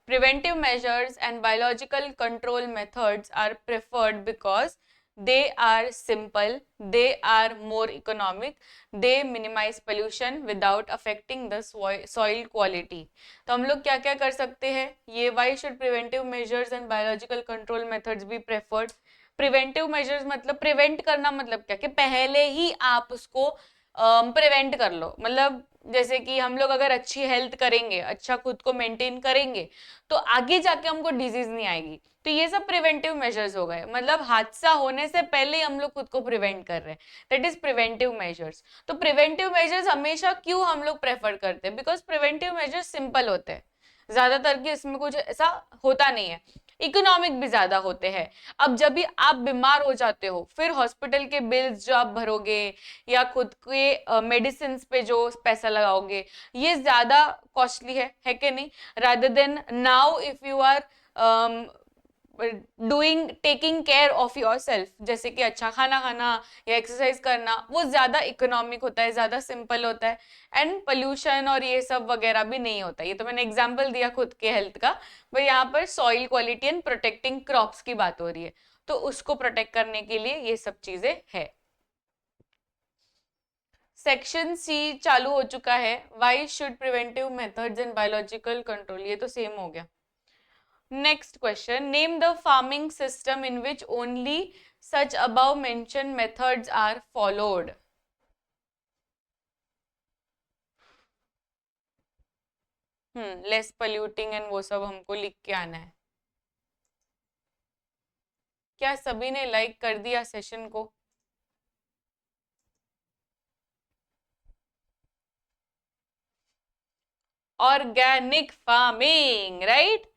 Preventive measures and biological control methods are preferred because they are simple, they are more economic, they minimize pollution without affecting the soil quality। तो हम लोग क्या क्या कर सकते हैं? ये why should preventive measures and biological control methods be preferred? Preventive measures मतलब प्रिवेंट करना, मतलब क्या कि पहले ही आप उसको प्रिवेंट कर लो, मतलब जैसे कि हम लोग अगर अच्छी हेल्थ करेंगे, अच्छा खुद को मेंटेन करेंगे, तो आगे जाके हमको डिजीज नहीं आएगी। तो ये सब प्रिवेंटिव मेजर्स हो गए, मतलब हादसा होने से पहले ही हम लोग खुद को प्रिवेंट कर रहे हैं, दैट इज प्रिवेंटिव मेजर्स। तो प्रिवेंटिव मेजर्स हमेशा क्यों हम लोग प्रेफर करते हैं? बिकॉज प्रिवेंटिव मेजर्स सिंपल होते हैं, ज्यादातर के इसमें कुछ ऐसा होता नहीं है, इकोनॉमिक भी ज्यादा होते हैं। अब जब भी आप बीमार हो जाते हो, फिर हॉस्पिटल के बिल्स जो आप भरोगे या खुद के मेडिसिन पे जो पैसा लगाओगे, ये ज्यादा कॉस्टली है कि नहीं? Rather than now if you are doing taking care of your self, जैसे कि अच्छा खाना खाना या एक्सरसाइज करना, वो ज्यादा इकोनॉमिक होता है, ज्यादा सिंपल होता है, एंड पोल्यूशन और ये सब वगैरह भी नहीं होता। ये तो मैंने एग्जांपल दिया खुद के हेल्थ का, भाई यहाँ पर soil quality and protecting crops की बात हो रही है, तो उसको प्रोटेक्ट करने के लिए ये सब चीजें है। सेक्शन सी चालू हो चुका है, why should preventive methods and biological control, ये तो सेम हो गया। Next question, name the farming system in which only such above mentioned methods are followed. Less polluting and वो सब हमको लिख के आना है। क्या सभी ने लाइक कर दिया सेशन को? Organic farming, right?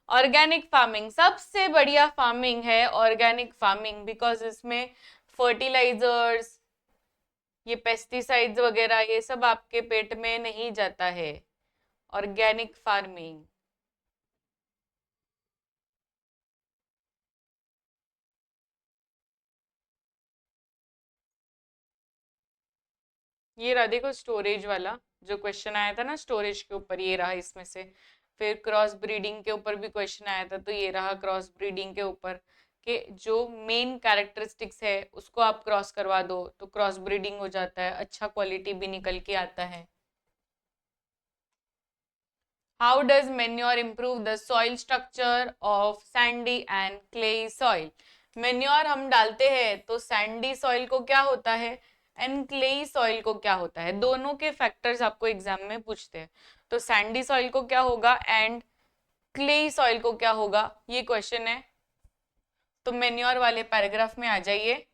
Organic farming सबसे बढ़िया फार्मिंग है, ऑर्गेनिक फार्मिंग, बिकॉज इसमें फर्टिलाइजर्स, ये पेस्टिसाइड्स वगैरह ये सब आपके पेट में नहीं जाता है। Organic farming. ये रहा देखो स्टोरेज वाला जो क्वेश्चन आया था ना, स्टोरेज के ऊपर, ये रहा इसमें से। फिर क्रॉस ब्रीडिंग के ऊपर भी क्वेश्चन आया था, तो ये रहा क्रॉस ब्रीडिंग के ऊपर, कि जो मेन कैरेक्टरिस्टिक्स है उसको आप क्रॉस करवा दो तो क्रॉस ब्रीडिंग हो जाता है, अच्छा क्वालिटी भी निकल के आता है। How does manure improve the soil structure of Sandy and clayey soil? Manure हम डालते हैं तो सैंडी सॉइल को क्या होता है एंड क्लेई सॉइल को क्या होता है, दोनों के फैक्टर्स आपको एग्जाम में पूछते हैं। तो सैंडी सॉइल को क्या होगा एंड क्लेई सॉइल को क्या होगा, ये क्वेश्चन है। तो मेन्योर वाले पैराग्राफ में आ जाइए।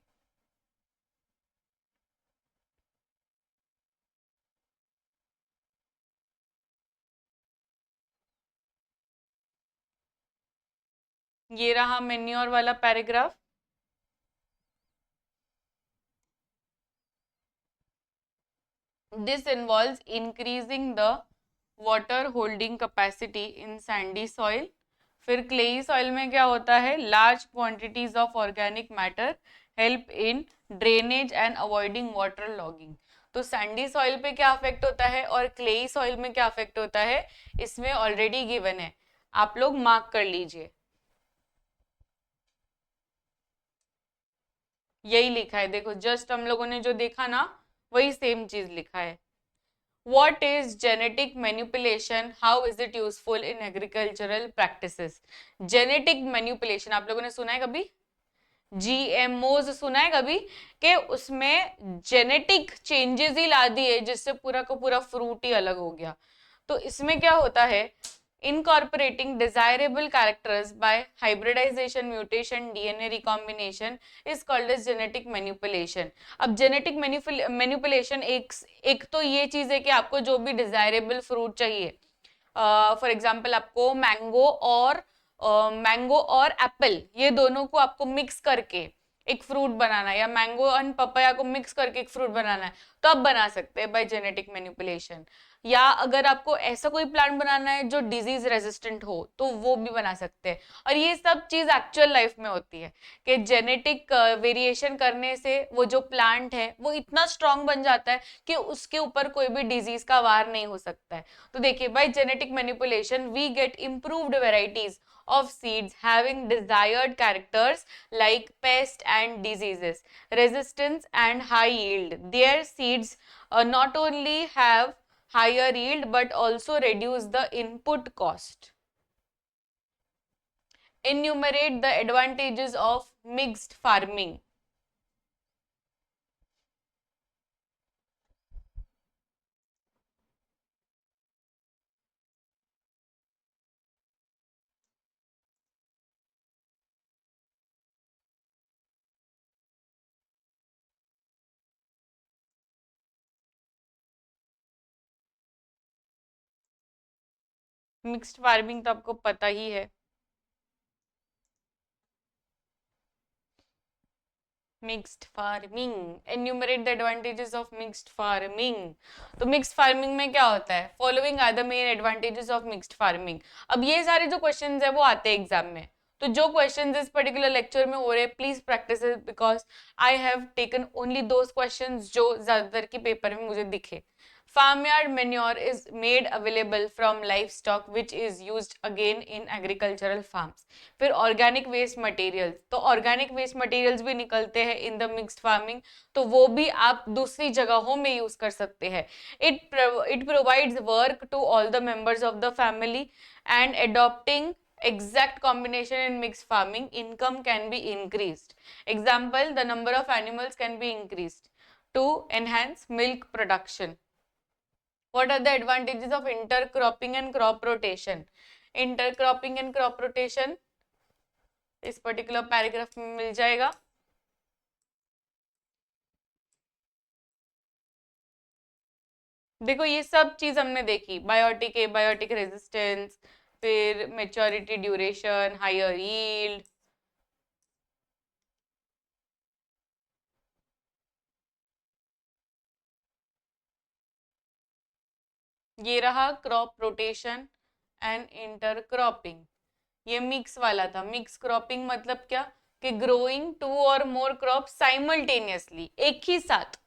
ये रहा मेन्योर वाला paragraph. This involves increasing the water holding capacity in sandy soil. फिर क्लेई सॉइल में क्या होता है, large quantities of organic matter help in drainage and avoiding water logging. तो सैंडी सॉइल पे क्या अफेक्ट होता है और क्लेई सॉइल में क्या अफेक्ट होता है, इसमें ऑलरेडी गिवन है, आप लोग मार्क कर लीजिए। यही लिखा है, देखो जस्ट हम लोगों ने जो देखा ना वही सेम चीज लिखा है। What is genetic manipulation? How is it useful in agricultural practices? Genetic manipulation आप लोगों ने सुना है कभी? GMOs सुना है कभी? कि उसमें जेनेटिक चेंजेस ही ला दिए जिससे पूरा का पूरा फ्रूट ही अलग हो गया। तो इसमें क्या होता है, incorporating desirable characters by hybridization, mutation, DNA recombination is called as genetic manipulation. अब genetic manipulation एक तो ये चीज है कि आपको जो भी desirable fruit चाहिए, फॉर एग्जाम्पल आपको मैंगो और एप्पल, ये दोनों को आपको मिक्स करके एक फ्रूट बनाना है, या मैंगो एंड पपाया को मिक्स करके एक फ्रूट बनाना है, तो आप बना सकते हैं बाय जेनेटिक मैनिपुलेशन। या अगर आपको ऐसा कोई प्लांट बनाना है जो डिजीज रेजिस्टेंट हो तो वो भी बना सकते हैं। और ये सब चीज एक्चुअल लाइफ में होती है कि जेनेटिक वेरिएशन करने से वो जो प्लांट है वो इतना स्ट्रांग बन जाता है कि उसके ऊपर कोई भी डिजीज का वार नहीं हो सकता है। तो देखिए, by genetic manipulation we get improved varieties of seeds having desired characters like pest and diseases, resistance and high yield. Their seeds not only have higher yield but also reduce the input cost. Enumerate the advantages of mixed farming. Mixed farming तो आपको पता ही है। Mixed farming, enumerate the advantages of mixed farming. तो mixed farming में क्या होता है? Following are the main advantages of mixed farming. अब ये सारे जो क्वेश्चंस है वो आते हैं एग्जाम में, तो जो क्वेश्चंस इस पर्टिकुलर लेक्चर में हो रहे हैं please practice it, because I have taken only those questions जो ज्यादातर के पेपर में मुझे दिखे। Farmyard manure is made available from livestock which is used again in agricultural farms. फिर organic waste materials, तो organic waste materials भी निकलते हैं in the mixed farming, तो वो भी आप दूसरी जगहों में यूज कर सकते हैं। It provides work to all the members of the family and adopting exact combination in mixed farming, income can be increased. Example, the number of animals can be increased to enhance milk production. What are the advantages of intercropping and crop rotation? Intercropping and crop rotation इस particular paragraph में मिल जाएगा। देखो ये सब चीज हमने देखी, biotic, abiotic resistance, फिर मेच्योरिटी ड्यूरेशन, हायर यील्ड। ये रहा क्रॉप रोटेशन एंड इंटरक्रॉपिंग। ये मिक्स वाला था। मिक्स क्रॉपिंग मतलब क्या? कि ग्रोइंग टू और मोर क्रॉप साइमल्टेनियसली, एक ही साथ,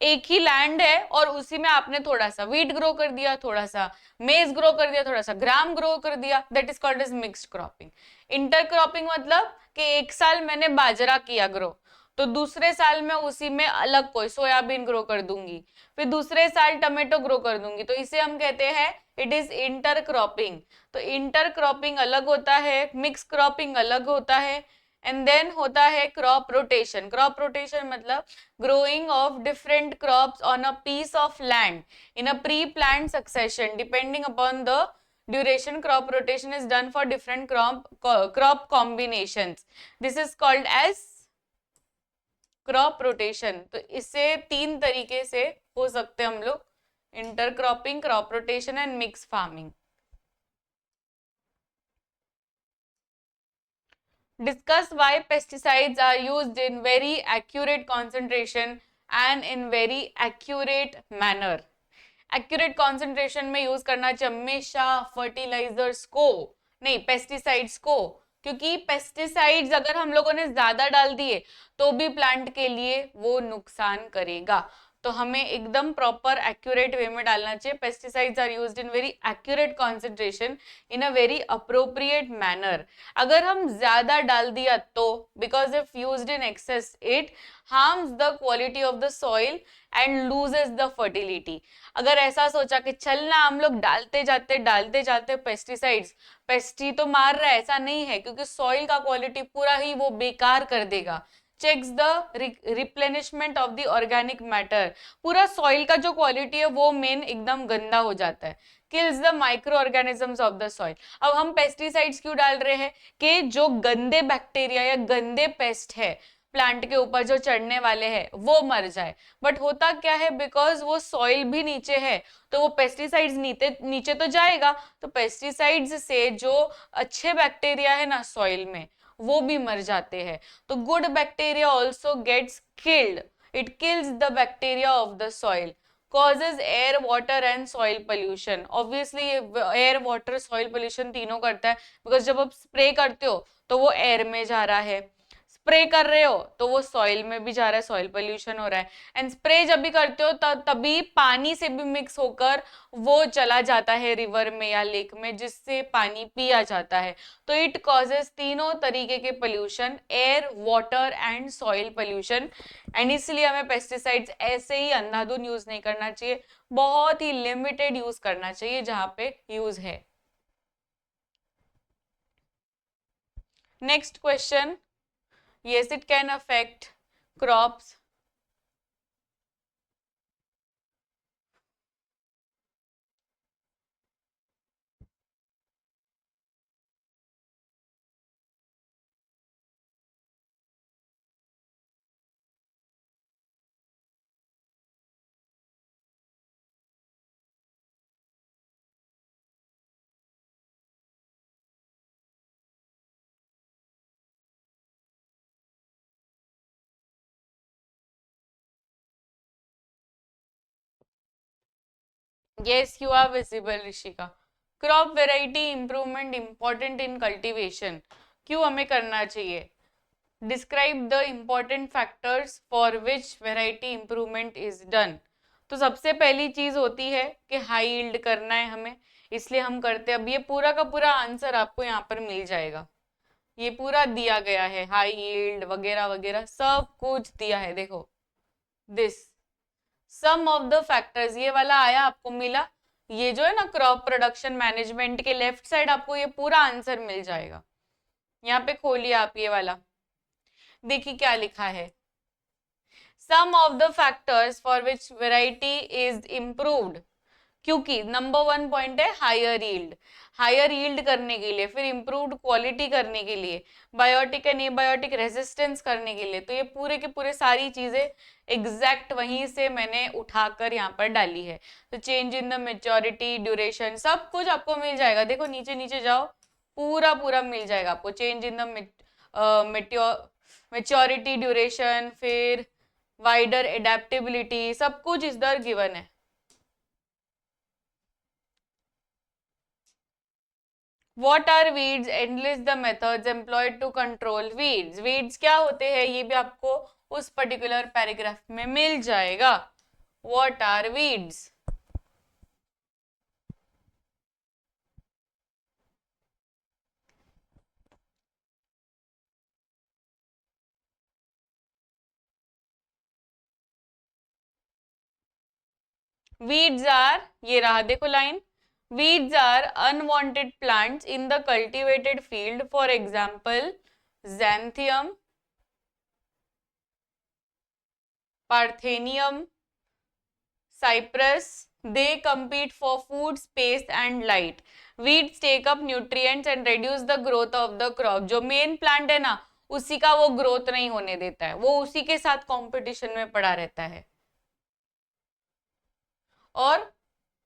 एक ही लैंड है और उसी में आपने थोड़ा सा वीट ग्रो कर दिया, थोड़ा सा मेज ग्रो कर दिया, थोड़ा सा ग्राम ग्रो कर दिया, that is called as mixed cropping. Intercropping मतलब कि एक साल मैंने बाजरा किया ग्रो, तो दूसरे साल में उसी में अलग कोई सोयाबीन ग्रो कर दूंगी, फिर दूसरे साल टमाटो ग्रो कर दूंगी, तो इसे हम कहते हैं इट इज इंटरक्रॉपिंग। तो इंटरक्रॉपिंग अलग होता है, मिक्स क्रॉपिंग अलग होता है, एंड देन होता है क्रॉप रोटेशन। क्रॉप रोटेशन मतलब growing of different crops on a piece of land in a pre planned succession depending upon the duration. Crop rotation is done for different crop combinations, this is called as crop rotation. तो इससे तीन तरीके से हो सकते हम लोग, intercropping, crop rotation and mix farming. Discuss why pesticides are used in very accurate concentration and in very accurate manner. Accurate concentration में यूज करना चाहिए हमेशा फर्टिलाइजर्स को, नहीं पेस्टिसाइड्स को, क्योंकि पेस्टिसाइड्स अगर हम लोगों ने ज्यादा डाल दिए तो भी प्लांट के लिए वो नुकसान करेगा। तो हमें एकदम प्रॉपर एक्यूरेट वे में डालना चाहिए। Pesticides are used in very accurate concentration in a very appropriate manner. अगर हम ज्यादा डाल दिया तो because if used in excess it harms the quality of the soil and loses the fertility. अगर ऐसा सोचा कि चलना हम लोग डालते जाते पेस्टिसाइड्स, पेस्टी तो मार रहा है, ऐसा नहीं है, क्योंकि सॉइल का क्वालिटी पूरा ही वो बेकार कर देगा। Checks the replenishment of the organic matter, पूरा सॉइल का जो क्वालिटी है वो मेन एकदम गंदा हो जाता है। Kills the micro organisms of the soil. अब हम पेस्टिसाइड्स क्यों डाल रहे हैं? कि जो गंदे बैक्टीरिया या गंदे पेस्ट है प्लांट के ऊपर जो चढ़ने वाले हैं वो मर जाए। बट होता क्या है, बिकॉज वो सॉइल भी नीचे है तो वो पेस्टिसाइड्स नीचे नीचे तो जाएगा, तो पेस्टिसाइड्स से जो अच्छे बैक्टीरिया है ना सॉइल में वो भी मर जाते हैं। तो good bacteria also gets killed, it kills the bacteria of the soil, causes air water and soil pollution। obviously air water soil pollution तीनों करता है, बिकॉज जब आप स्प्रे करते हो तो वो एयर में जा रहा है, स्प्रे कर रहे हो तो वो सॉइल में भी जा रहा है, सॉइल पोल्यूशन हो रहा है, एंड स्प्रे जब भी करते हो तभी पानी से भी मिक्स होकर वो चला जाता है रिवर में या लेक में, जिससे पानी पिया जाता है। तो इट कॉजेस तीनों तरीके के pollution, air, water and soil pollution. And इसलिए हमें पेस्टिसाइड्स ऐसे ही अंधाधुन यूज नहीं करना चाहिए, बहुत ही लिमिटेड यूज करना चाहिए जहां पे यूज है। Next question, yes it can affect crops Yes, you are visible, Rishika. Crop variety improvement important in cultivation. क्यों हमें करना चाहिए? Describe the important factors for which variety improvement is done. तो सबसे पहली चीज होती है कि हाई यील्ड करना है हमें, इसलिए हम करते हैं. अब ये पूरा का पूरा आंसर आपको यहाँ पर मिल जाएगा, ये पूरा दिया गया है, हाई यील्ड वगैरह वगैरह सब कुछ दिया है. देखो this some of the factors, ये वाला आया आपको मिला. ये जो है ना क्रॉप प्रोडक्शन मैनेजमेंट के लेफ्ट साइड आपको ये पूरा आंसर मिल जाएगा. यहाँ पे खोलिए आप ये वाला, देखिए क्या लिखा है. Some of the factors for which variety is improved, क्योंकि नंबर वन पॉइंट है हायर यील्ड. हायर यील्ड करने के लिए, फिर इंप्रूव्ड क्वालिटी करने के लिए, बायोटिक एंड एबायोटिक रेजिस्टेंस करने के लिए. तो ये पूरे के पूरे सारी चीजें एग्जैक्ट वहीं से मैंने उठाकर यहाँ पर डाली है. तो change in the maturity, duration, सब कुछ आपको मिल जाएगा. देखो नीचे नीचे जाओ, पूरा पूरा मिल जाएगा आपको. Change in the maturity, duration, फिर वाइडर एडेप्टेबिलिटी, सब कुछ इधर गिवन है. What are weeds? Enlist the methods employed to control weeds. Weeds क्या होते हैं ये भी आपको उस पर्टिकुलर पैराग्राफ में मिल जाएगा. What are weeds? Weeds are, ये रहा देखो line. Weeds are unwanted plants in the cultivated field. For example, xanthium, parthenium, cypress. They compete for food, space and light. Weeds take up nutrients and reduce the growth of the crop. जो main plant है ना, उसी का वो growth नहीं होने देता है, वो उसी के साथ कंपटीशन में पड़ा रहता है. और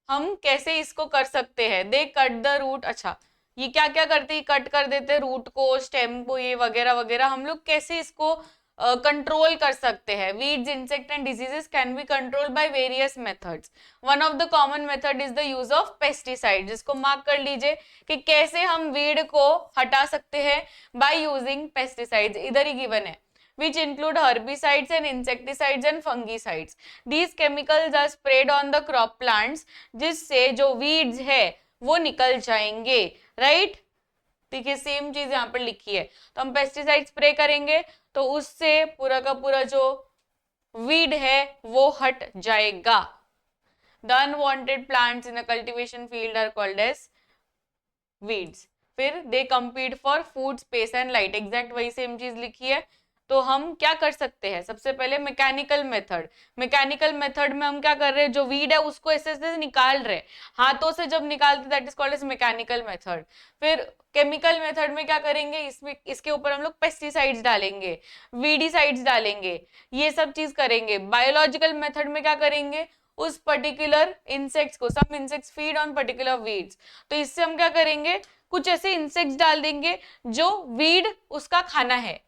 हम कैसे इसको कर सकते हैं? दे कट द रूट. अच्छा, ये क्या क्या करते हैं? कट कर देते हैं रूट को, स्टेम को, ये वगैरह वगैरह. हम लोग कैसे इसको कंट्रोल कर सकते हैं? Weeds, insect and diseases can be control by various methods. One of the common method is the use of pesticide. जिसको मार्क कर लीजिए कि कैसे हम वीड को हटा सकते हैं बाय यूजिंग पेस्टिसाइड्स. इधर ही गिवन है, which include herbicides and insecticides and fungicides. These chemicals are sprayed on the crop plants, जिससे जो weeds है वो निकल जाएंगे. राइट, देखिए सेम चीज यहाँ पर लिखी है. तो हम पेस्टिसाइड स्प्रे करेंगे तो उससे पूरा का पूरा जो वीड है वो हट जाएगा. The unwanted plants in a cultivation field are called as weeds. फिर they compete for food, space and light. Exact वही सेम चीज लिखी है. तो हम क्या कर सकते हैं? सबसे पहले मैकेनिकल मेथड. मैकेनिकल मेथड में हम क्या कर रहे हैं? जो वीड है उसको ऐसे ऐसे निकाल रहे हैं, हाथों से जब निकालते, that is called as mechanical method. फिर केमिकल मेथड में क्या करेंगे? इसमें इसके ऊपर हम लोग पेस्टिसाइड्स डालेंगे, वीडीसाइड्स डालेंगे, ये सब चीज करेंगे. बायोलॉजिकल मेथड में क्या करेंगे? उस पर्टिकुलर इंसेक्ट्स को, some insects feed on particular weeds, तो इससे हम क्या करेंगे? कुछ ऐसे इंसेक्ट्स डाल देंगे जो वीड उसका खाना है.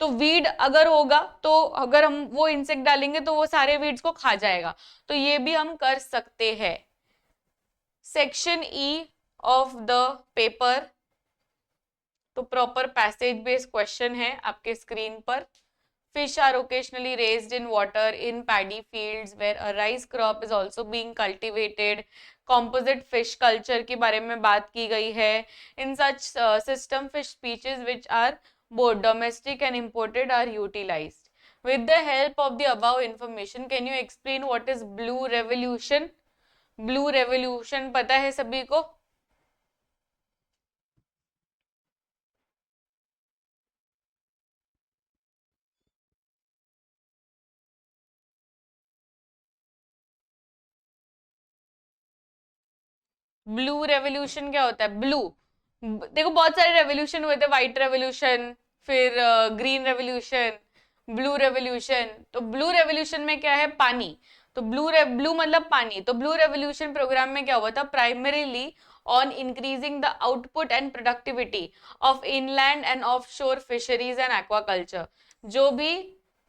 तो वीड अगर होगा तो अगर हम वो इंसेक्ट डालेंगे तो वो सारे वीड्स को खा जाएगा. तो ये भी हम कर सकते हैं. Section E of the paper, तो प्रॉपर पैसेज बेस्ड क्वेश्चन है आपके स्क्रीन पर. Fish are occasionally raised in water in paddy fields where a rice crop is also being cultivated. Composite fish culture के बारे में बात की गई है. In such system, fish species which are both domestic and imported are utilized. With the help of the above information, can you explain what is blue revolution? Blue revolution पता है सभी को? ब्लू रेवोल्यूशन क्या होता है? Blue, देखो बहुत सारे रेवोल्यूशन हुए थे, व्हाइट रेवोल्यूशन, फिर ग्रीन रेवोल्यूशन, ब्लू रेवोल्यूशन. तो ब्लू रेवोल्यूशन में क्या है? पानी. तो ब्लू मतलब पानी. तो ब्लू रेवोल्यूशन प्रोग्राम में क्या हुआ था? Primarily on increasing the output and productivity of inland end of शोर फिशरीज एंड एक्वाकल्चर. जो भी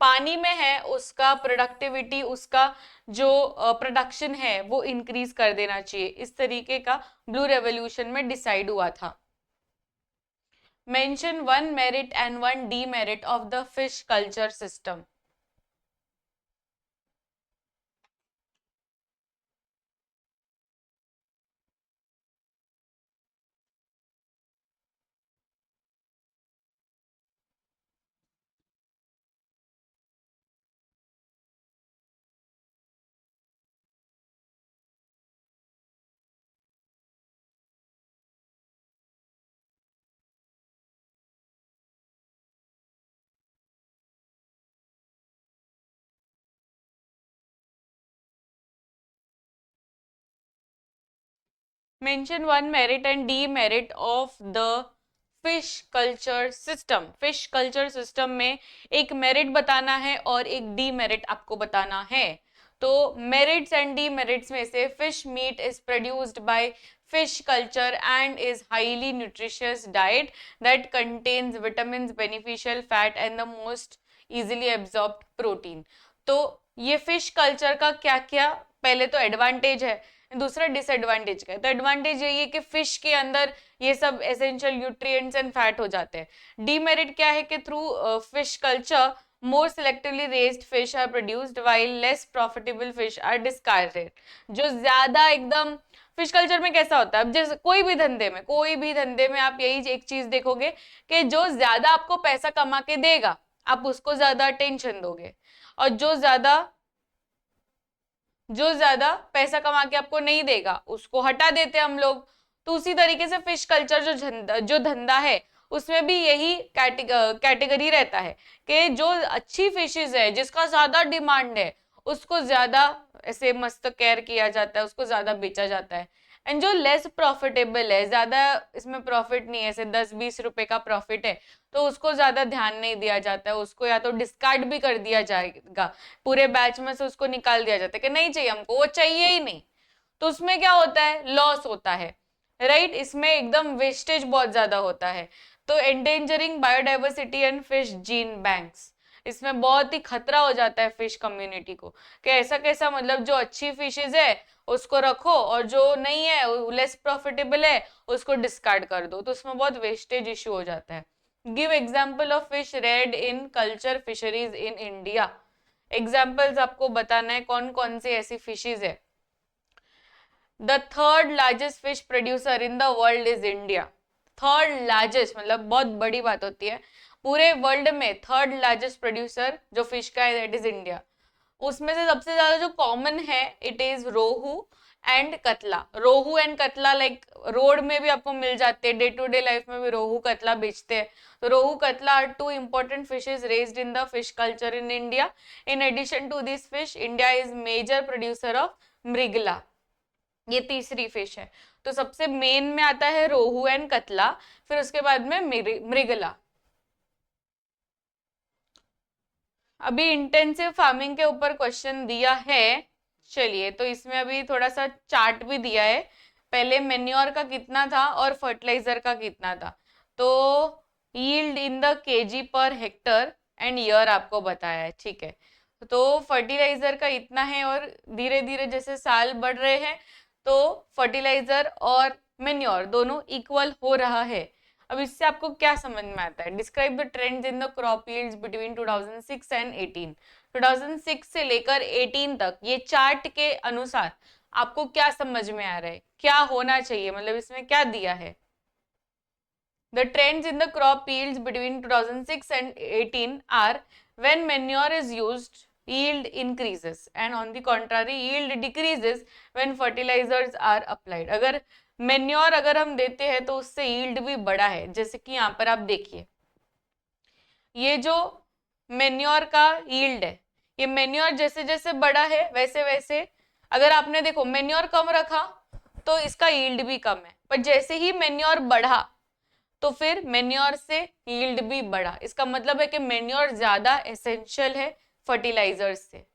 पानी में है उसका प्रोडक्टिविटी, उसका जो प्रोडक्शन है वो इंक्रीज कर देना चाहिए। इस तरीके का ब्लू रेवोल्यूशन में डिसाइड हुआ था। Mention one merit and one demerit of the fish culture system. Mention one merit and demerit of the fish culture system. Fish culture system में एक मेरिट बताना है और एक डीमेरिट आपको बताना है। तो मेरिट्स एंड डीमेरिट्स में से fish meet is produced by fish culture and is highly nutritious diet that contains vitamins, beneficial fat and the most easily absorbed protein। तो ये फिश कल्चर का क्या क्या पहले तो एडवांटेज है, दूसरा डिसएडवांटेज का है। तो एडवांटेज यही है कि फिश के अंदर ये सब एसेंशियल न्यूट्रिएंट्स एंड फैट हो जाते हैं। डीमेरिट क्या है कि through fish culture more selectively raised fish are produced while less profitable fish are discarded। जो ज्यादा एकदम फिश कल्चर में कैसा होता है, अब जैसे कोई भी धंधे में आप यही एक चीज देखोगे कि जो ज्यादा आपको पैसा कमा के देगा आप उसको ज्यादा अटेंशन दोगे, और जो ज्यादा पैसा कमा के आपको नहीं देगा उसको हटा देते हम लोग। तो उसी तरीके से फिश कल्चर जो धंधा है उसमें भी यही कैटेगरी रहता है कि जो अच्छी फिशेज है जिसका ज्यादा डिमांड है उसको ज्यादा ऐसे मस्त केयर किया जाता है, उसको ज्यादा बेचा जाता है। एंड जो लेस प्रॉफिटेबल है, ज्यादा इसमें प्रॉफिट नहीं है, ऐसे 10-20 रुपए का प्रॉफिट है, तो उसको ज्यादा ध्यान नहीं दिया जाता है, उसको या तो डिस्कार्ड भी कर दिया जाएगा, पूरे बैच में से उसको निकाल दिया जाता है कि नहीं चाहिए हमको, वो चाहिए ही नहीं। तो उसमें क्या होता है, लॉस होता है, राइट। इसमें एकदम वेस्टेज बहुत ज्यादा होता है। तो endangering biodiversity and fish gene banks, इसमें बहुत ही खतरा हो जाता है फिश कम्युनिटी को कि ऐसा कैसा, मतलब जो अच्छी फिशेज है उसको रखो और जो नहीं है लेस प्रॉफिटेबल है उसको डिस्कार्ड कर दो, तो उसमें बहुत वेस्टेज इश्यू हो जाता है। Give example of fish red in culture fisheries in India. Examples आपको बताना है कौन कौन सी ऐसी फिशेज है। The third largest fish producer in the world is India. Third largest मतलब बहुत बड़ी बात होती है, पूरे वर्ल्ड में थर्ड लार्जेस्ट प्रोड्यूसर जो फिश का है दैट इज इंडिया। उसमें से सबसे ज्यादा जो कॉमन है इट इज रोहू एंड कतला। रोहू एंड कतला लाइक रोड में भी आपको मिल जाते हैं, डे टू डे लाइफ में भी रोहू कतला बेचते हैं। तो rohu catla are two important fishes raised in the fish culture in India. In addition to this fish India is major producer of mrigal. ये तीसरी फिश है। तो सबसे मेन में आता है रोहू एंड कतला, फिर उसके बाद में मृगला। अभी इंटेंसिव फार्मिंग के ऊपर क्वेश्चन दिया है, चलिए तो इसमें अभी थोड़ा सा चार्ट भी दिया है। पहले मेन्योर का कितना था और फर्टिलाइजर का कितना था, तो yield in the KG per hectare and year आपको बताया है, ठीक है। तो फर्टिलाइजर का इतना है और धीरे धीरे जैसे साल बढ़ रहे हैं तो फर्टिलाइजर और मेन्योर दोनों इक्वल हो रहा है। अब इससे आपको क्या समझ में आता है, describe the trends in the crop yields between 2006 and 18। 2006 से लेकर 18 तक ये चार्ट के अनुसार आपको क्या समझ में आ रहा है, क्या होना चाहिए, मतलब इसमें क्या दिया है। The trends in the crop yields between 2006 and 18 are when manure is used, yield increases, and on the contrary, yield decreases when fertilizers are applied। अगर manure अगर हम देते हैं तो उससे yield भी बढ़ा है, जैसे कि यहाँ पर आप देखिए ये जो manure का yield है, ये manure जैसे जैसे बढ़ा है वैसे वैसे, अगर आपने देखो manure कम रखा तो इसका yield भी कम है, पर जैसे ही manure बढ़ा तो फिर मेन्योर से यील्ड भी बढ़ा। इसका मतलब है कि मेन्योर ज्यादा एसेंशियल है फर्टिलाइजर्स से।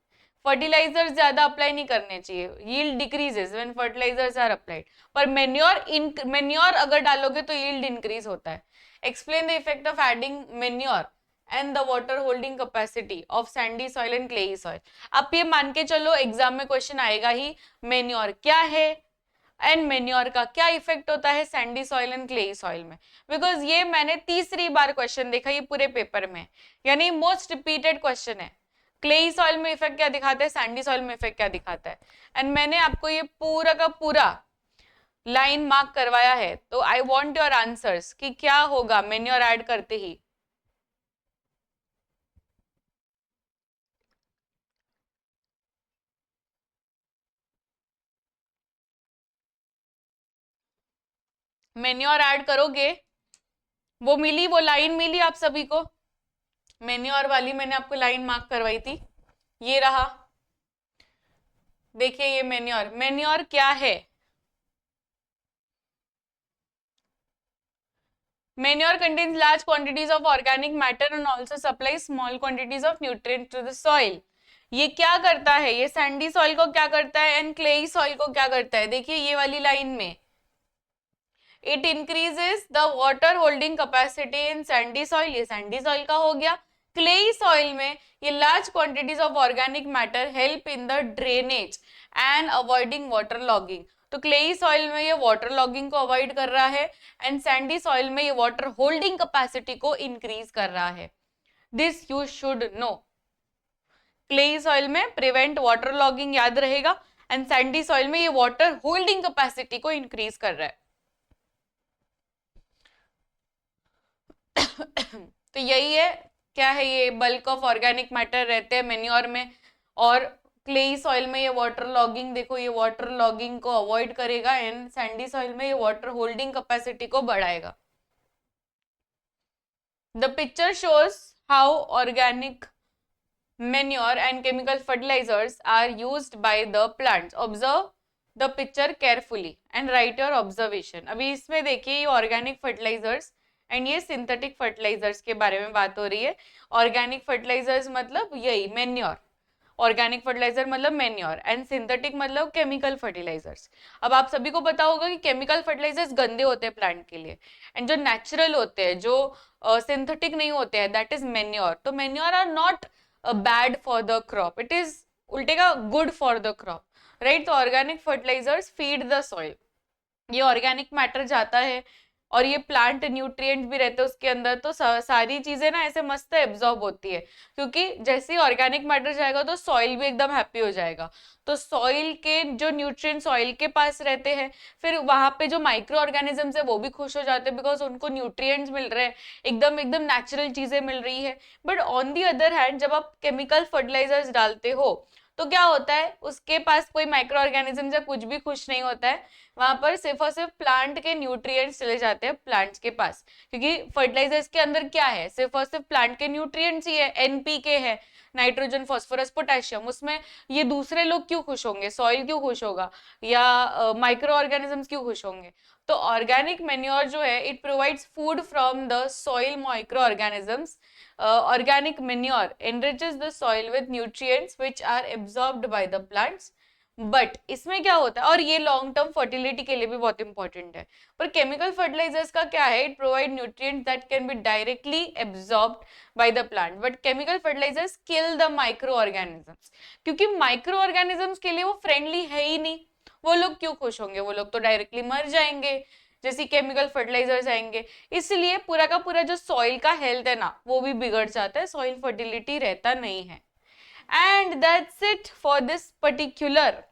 फर्टिलाइजर ज्यादा अप्लाई नहीं करने चाहिए, yield decreases when fertilizers are applied, पर मेन्योर अगर डालोगे तो यील्ड इंक्रीज होता है। Explain the effect of adding manure and the water holding capacity of sandy soil and clayey soil. आप ये मान के चलो एग्जाम में क्वेश्चन आएगा ही, मेन्योर क्या है एंड मेन्योर का क्या इफेक्ट होता है Sandy soil and clayey soil में। बिकॉज ये मैंने तीसरी बार क्वेश्चन देखा ये पूरे पेपर में, यानी मोस्ट रिपीटेड क्वेश्चन है। क्लेई सॉइल में इफेक्ट क्या दिखाता है, सैंडी सॉइल में इफेक्ट क्या दिखाता है। एंड मैंने आपको ये पूरा का पूरा लाइन मार्क करवाया है, तो आई वॉन्ट योर आंसर्स कि क्या होगा मेन्योर ऐड करते ही। मेन्योर ऐड करोगे, वो मिली, वो लाइन मिली आप सभी को, मेन्योर वाली मैंने आपको लाइन मार्क करवाई थी, ये रहा। देखिए ये मेन्योर, मेन्योर क्या है, manure contains large quantities of organic matter and also supplies small quantities of nutrients to the soil। ये क्या करता है, ये सैंडी सॉइल को क्या करता है एंड क्लेई सॉइल को क्या करता है, देखिए ये वाली लाइन में, it increases the water holding capacity in Sandy soil, ये सैंडी सॉइल का हो गया। क्लेई सॉइल में ये large quantities of organic matter help in the drainage and avoiding water logging. तो क्लेई सॉइल में ये वाटर लॉगिंग को अवॉइड कर रहा है एंड सैंडी सॉइल में ये वाटर होल्डिंग कैपेसिटी को इंक्रीज कर रहा है। This you should know. Clayey soil में प्रिवेंट वाटर लॉगिंग याद रहेगा एंड सैंडी सॉइल में ये वाटर होल्डिंग कैपेसिटी को इंक्रीज कर रहा है। तो यही है, क्या है ये, बल्क ऑफ ऑर्गेनिक मैटर रहते हैं मेन्योर में, और क्लेई सॉइल में ये वाटर लॉगिंग, देखो ये वाटर लॉगिंग को अवॉइड करेगा एंड सैंडी सॉइल में ये वाटर होल्डिंग कैपेसिटी को बढ़ाएगा। The picture shows how organic manure and chemical fertilizers are used by the plants. Observe the picture carefully and write your observation। अभी इसमें देखिए ये ऑर्गेनिक फर्टिलाइजर्स एंड ये synthetic fertilisers के बारे में बात हो रही है। ऑर्गेनिक फर्टिलाइजर्स मतलब यही मेन्योर, ऑर्गेनिक फर्टिलाइजर मतलब मेन्योर एंड सिंथेटिक मतलब केमिकल फर्टिलाइजर्स। अब आप सभी को पता होगा कि केमिकल फर्टिलाइजर्स गंदे होते हैं प्लांट के लिए एंड जो नेचुरल होते हैं, जो सिंथेटिक नहीं होते हैं, दैट इज मेन्योर। तो manure are not bad for the crop, it is उल्टे का good for the crop, right। तो organic fertilizers feed the soil, ये ऑर्गेनिक मैटर जाता है और ये प्लांट न्यूट्रिएंट भी रहते हैं उसके अंदर, तो सारी चीजें ना ऐसे मस्त एब्जॉर्ब होती है, क्योंकि जैसे ही ऑर्गेनिक मैटर जाएगा तो सॉइल भी एकदम हैप्पी हो जाएगा। तो सॉइल के जो न्यूट्रिएंट सॉइल के पास रहते हैं, फिर वहां पे जो माइक्रो ऑर्गेनिजम्स है वो भी खुश हो जाते हैं, बिकॉज उनको न्यूट्रिएंट्स मिल रहे हैं, एकदम एकदम नेचुरल चीजें मिल रही है। But on the other hand जब आप केमिकल फर्टिलाइजर्स डालते हो तो क्या होता है, उसके पास कोई माइक्रो ऑर्गेनिज्म या कुछ भी खुश नहीं होता है, वहां पर सिर्फ और सिर्फ प्लांट के न्यूट्रिएंट्स चले जाते हैं प्लांट्स के पास, क्योंकि फर्टिलाइजर्स के अंदर क्या है, सिर्फ और सिर्फ प्लांट के न्यूट्रिएंट्स ही है, एनपीके है, नाइट्रोजन फॉस्फोरस पोटेशियम। उसमें ये दूसरे लोग क्यों खुश होंगे, सॉइल क्यों खुश होगा या माइक्रो ऑर्गेनिजम्स क्यों खुश होंगे। तो ऑर्गेनिक मैन्योर जो है, it provides food from the soil micro organisms. organic manure enriches the soil with nutrients which are absorbed by the plants। But इसमें क्या होता है, और ये लॉन्ग टर्म फर्टिलिटी के लिए भी बहुत इंपॉर्टेंट है। पर केमिकल फर्टिलाइजर्स का क्या है, it provide nutrients that can be directly absorbed by the plant, but chemical fertilizers kill the micro organisms, क्योंकि माइक्रो ऑर्गेनिजम्स के लिए वो फ्रेंडली है ही नहीं, वो लोग क्यों खुश होंगे, वो लोग तो डायरेक्टली मर जाएंगे जैसे केमिकल फर्टिलाइजर्स आएंगे। इसलिए पूरा का पूरा जो सॉइल का हेल्थ है ना, वो भी बिगड़ जाता है, सॉइल फर्टिलिटी रहता नहीं है। And that's it for this particular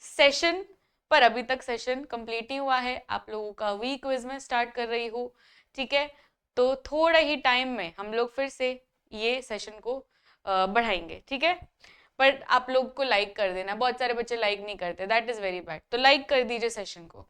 session. पर अभी तक सेशन कंप्लीट नहीं हुआ है, आप लोगों का वी क्विज में स्टार्ट कर रही हूँ, ठीक है। तो थोड़ा ही टाइम में हम लोग फिर से ये सेशन को बढ़ाएंगे, ठीक है। पर आप लोग को लाइक कर देना, बहुत सारे बच्चे लाइक नहीं करते, दैट इज वेरी बैड, तो लाइक कर दीजिए सेशन को।